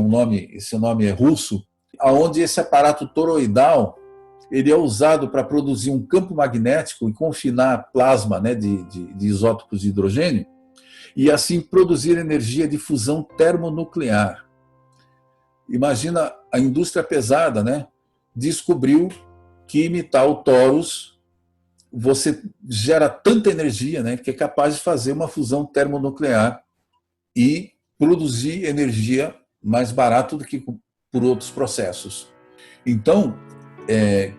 esse nome é russo, onde esse aparato toroidal ele é usado para produzir um campo magnético e confinar plasma, né, de isótopos de hidrogênio, e assim produzir energia de fusão termonuclear. Imagina, a indústria pesada, né, descobriu que imitar o torus, você gera tanta energia, né, que é capaz de fazer uma fusão termonuclear e produzir energia mais barato do que por outros processos. Então,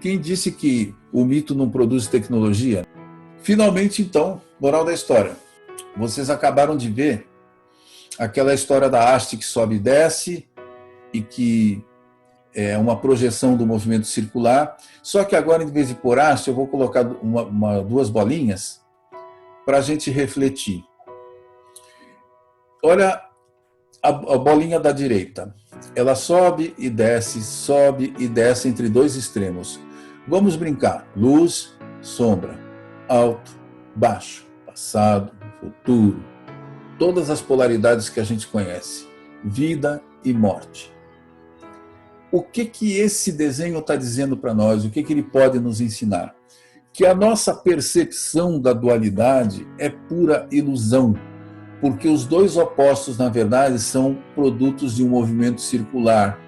quem disse que o mito não produz tecnologia? Finalmente, então, moral da história. Vocês acabaram de ver aquela história da haste que sobe e desce, e que é uma projeção do movimento circular. Só que agora, em vez de pôr haste, eu vou colocar duas bolinhas para a gente refletir. Olha a bolinha da direita. ela sobe e desce entre dois extremos. Vamos brincar: luz, sombra, alto, baixo, passado, futuro, todas as polaridades que a gente conhece, vida e morte. O que esse desenho está dizendo para nós? O que ele pode nos ensinar? Que a nossa percepção da dualidade é pura ilusão, porque os dois opostos, na verdade, são produtos de um movimento circular.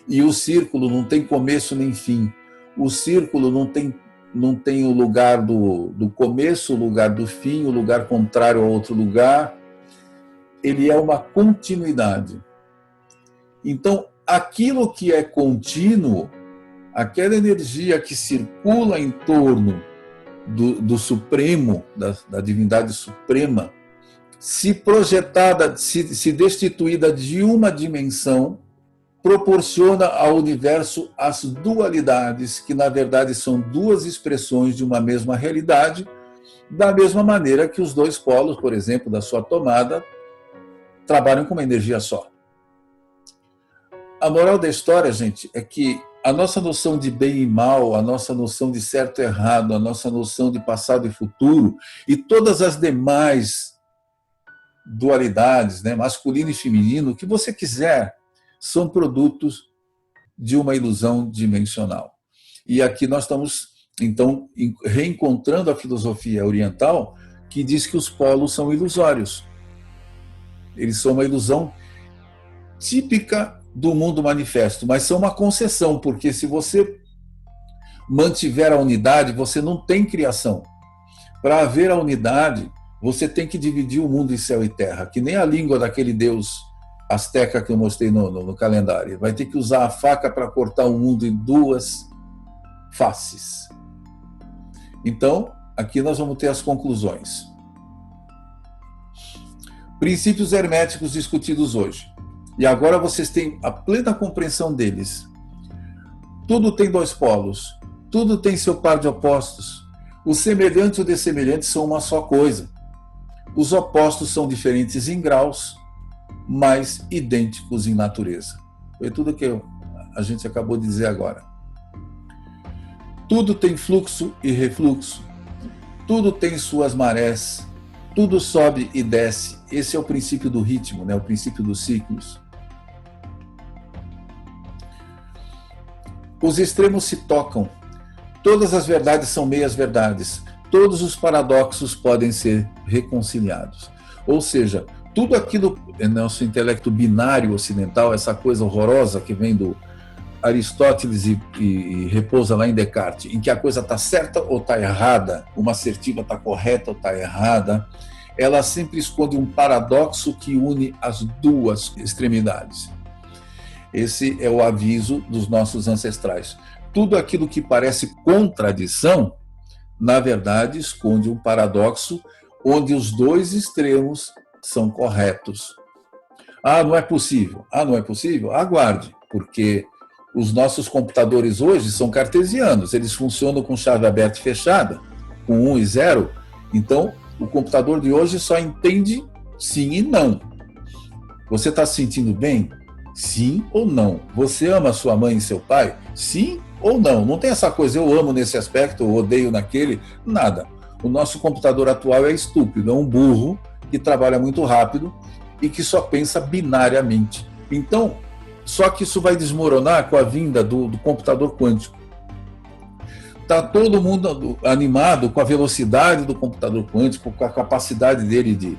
E o círculo não tem começo nem fim. O círculo não tem o lugar do começo, o lugar do fim, o lugar contrário a outro lugar. Ele é uma continuidade. Então, aquilo que é contínuo, aquela energia que circula em torno do Supremo, da divindade suprema, se projetada, se destituída de uma dimensão, proporciona ao universo as dualidades, que na verdade são duas expressões de uma mesma realidade, da mesma maneira que os dois polos, por exemplo, da sua tomada, trabalham com uma energia só. A moral da história, gente, é que a nossa noção de bem e mal, a nossa noção de certo e errado, a nossa noção de passado e futuro, e todas as demais dualidades, né, masculino e feminino, o que você quiser, são produtos de uma ilusão dimensional. E aqui nós estamos, então, reencontrando a filosofia oriental, que diz que os polos são ilusórios. Eles são uma ilusão típica do mundo manifesto, mas são uma concessão, porque se você mantiver a unidade, você não tem criação. Para haver a unidade, você tem que dividir o mundo em céu e terra, que nem a língua daquele deus asteca que eu mostrei no calendário. Vai ter que usar a faca para cortar o mundo em duas faces. Então, aqui nós vamos ter as conclusões. Princípios herméticos discutidos hoje. E agora vocês têm a plena compreensão deles. Tudo tem dois polos, tudo tem seu par de opostos. O semelhante e o dessemelhante são uma só coisa. Os opostos são diferentes em graus, mas idênticos em natureza. Foi tudo que a gente acabou de dizer agora. Tudo tem fluxo e refluxo. Tudo tem suas marés. Tudo sobe e desce. Esse é o princípio do ritmo, né? O princípio dos ciclos. Os extremos se tocam. Todas as verdades são meias verdades. Todos os paradoxos podem ser reconciliados. Ou seja, tudo aquilo, nosso intelecto binário ocidental, essa coisa horrorosa que vem do Aristóteles e repousa lá em Descartes, em que a coisa está certa ou está errada, uma assertiva está correta ou está errada, ela sempre esconde um paradoxo que une as duas extremidades. Esse é o aviso dos nossos ancestrais. Tudo aquilo que parece contradição, na verdade, esconde um paradoxo onde os dois extremos são corretos. Ah, não é possível. Ah, não é possível? Aguarde, porque os nossos computadores hoje são cartesianos, eles funcionam com chave aberta e fechada, com 1 e 0, então o computador de hoje só entende sim e não. Você está se sentindo bem? Sim ou não? Você ama sua mãe e seu pai? Sim ou não? Não tem essa coisa, eu amo nesse aspecto, eu odeio naquele, nada. O nosso computador atual é estúpido, é um burro que trabalha muito rápido e que só pensa binariamente. Então, só que isso vai desmoronar com a vinda do computador quântico. Está todo mundo animado com a velocidade do computador quântico, com a capacidade dele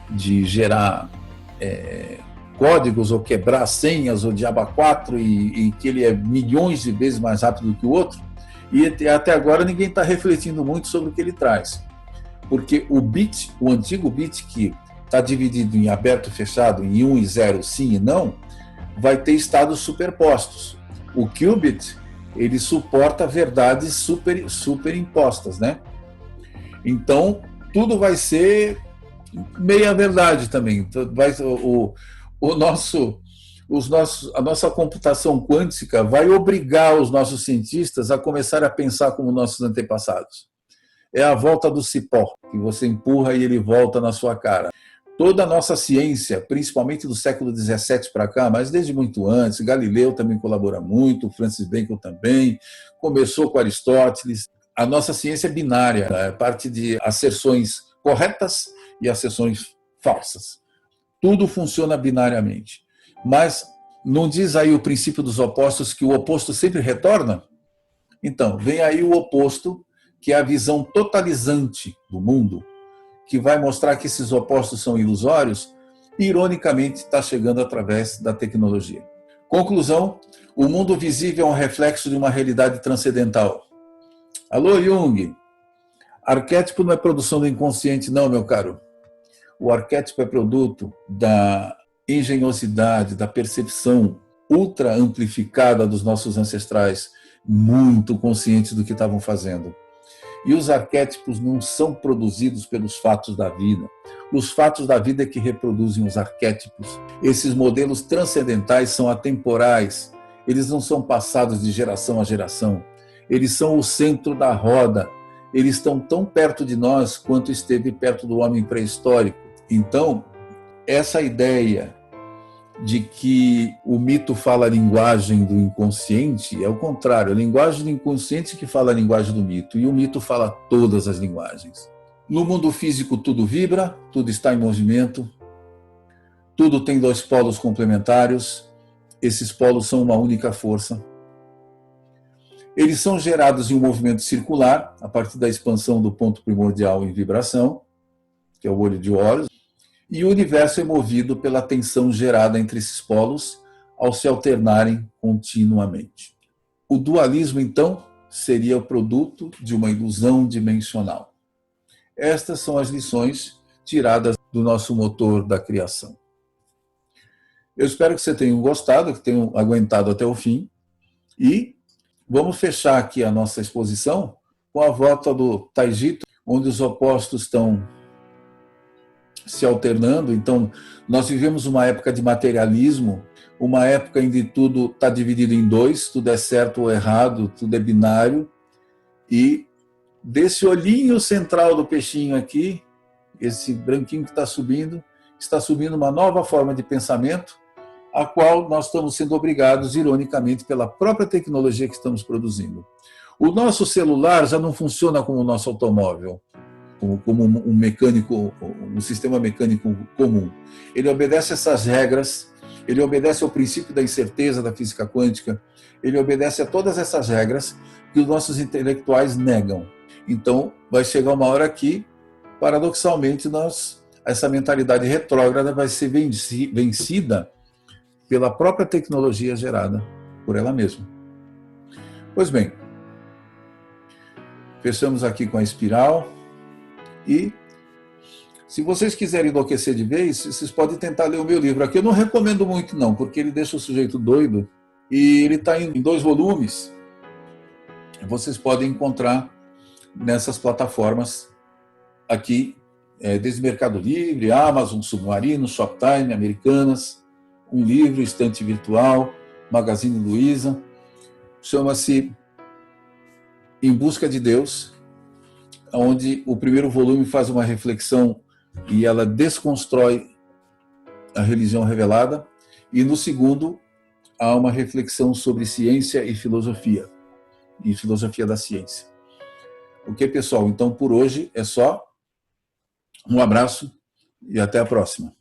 de gerar códigos ou quebrar senhas ou diabo 4 e que ele é milhões de vezes mais rápido que o outro. E até agora ninguém está refletindo muito sobre o que ele traz. Porque o antigo bit que está dividido em aberto e fechado, em 1 e 0, sim e não, vai ter estados superpostos. O qubit, ele suporta verdades superimpostas, né? Então, tudo vai ser meia verdade também. A nossa computação quântica vai obrigar os nossos cientistas a começar a pensar como nossos antepassados. É a volta do cipó, que você empurra e ele volta na sua cara. Toda a nossa ciência, principalmente do século XVII para cá, mas desde muito antes, Galileu também colabora muito, Francis Bacon também, começou com Aristóteles. A nossa ciência é binária, é parte de asserções corretas e asserções falsas. Tudo funciona binariamente. Mas não diz aí o princípio dos opostos que o oposto sempre retorna? Então, vem aí o oposto, que é a visão totalizante do mundo, que vai mostrar que esses opostos são ilusórios, e ironicamente está chegando através da tecnologia. Conclusão, o mundo visível é um reflexo de uma realidade transcendental. Alô, Jung, arquétipo não é produção do inconsciente, não, meu caro. O arquétipo é produto da engenhosidade, da percepção ultra amplificada dos nossos ancestrais, muito conscientes do que estavam fazendo. E os arquétipos não são produzidos pelos fatos da vida. Os fatos da vida é que reproduzem os arquétipos. Esses modelos transcendentais são atemporais. Eles não são passados de geração a geração. Eles são o centro da roda. Eles estão tão perto de nós quanto esteve perto do homem pré-histórico. Então, essa ideia de que o mito fala a linguagem do inconsciente é o contrário, a linguagem do inconsciente que fala a linguagem do mito, e o mito fala todas as linguagens. No mundo físico tudo vibra, tudo está em movimento, tudo tem dois polos complementares, esses polos são uma única força. Eles são gerados em um movimento circular, a partir da expansão do ponto primordial em vibração, que é o olho de Horus, e o universo é movido pela tensão gerada entre esses polos ao se alternarem continuamente. O dualismo, então, seria o produto de uma ilusão dimensional. Estas são as lições tiradas do nosso motor da criação. Eu espero que vocês tenham gostado, que tenham aguentado até o fim, e vamos fechar aqui a nossa exposição com a volta do Taijito, onde os opostos estão se alternando. Então, nós vivemos uma época de materialismo, uma época em que tudo está dividido em dois, tudo é certo ou errado, tudo é binário, e desse olhinho central do peixinho aqui, esse branquinho que está subindo uma nova forma de pensamento, a qual nós estamos sendo obrigados, ironicamente, pela própria tecnologia que estamos produzindo. O nosso celular já não funciona como o nosso automóvel, como um sistema mecânico comum. Ele obedece essas regras, ele obedece ao princípio da incerteza da física quântica, ele obedece a todas essas regras que os nossos intelectuais negam. Então, vai chegar uma hora que, paradoxalmente, essa mentalidade retrógrada vai ser vencida pela própria tecnologia gerada por ela mesma. Pois bem, fechamos aqui com a espiral. E, se vocês quiserem enlouquecer de vez, vocês podem tentar ler o meu livro. Aqui eu não recomendo muito, não, porque ele deixa o sujeito doido. E ele está em 2 volumes. Vocês podem encontrar nessas plataformas aqui, desde Mercado Livre, Amazon, Submarino, Shoptime, Americanas, um livro, Estante Virtual, Magazine Luiza. Chama-se Em Busca de Deus, onde o primeiro volume faz uma reflexão e ela desconstrói a religião revelada, e no segundo há uma reflexão sobre ciência e filosofia da ciência. Ok, pessoal? Então, por hoje é só. Um abraço e até a próxima.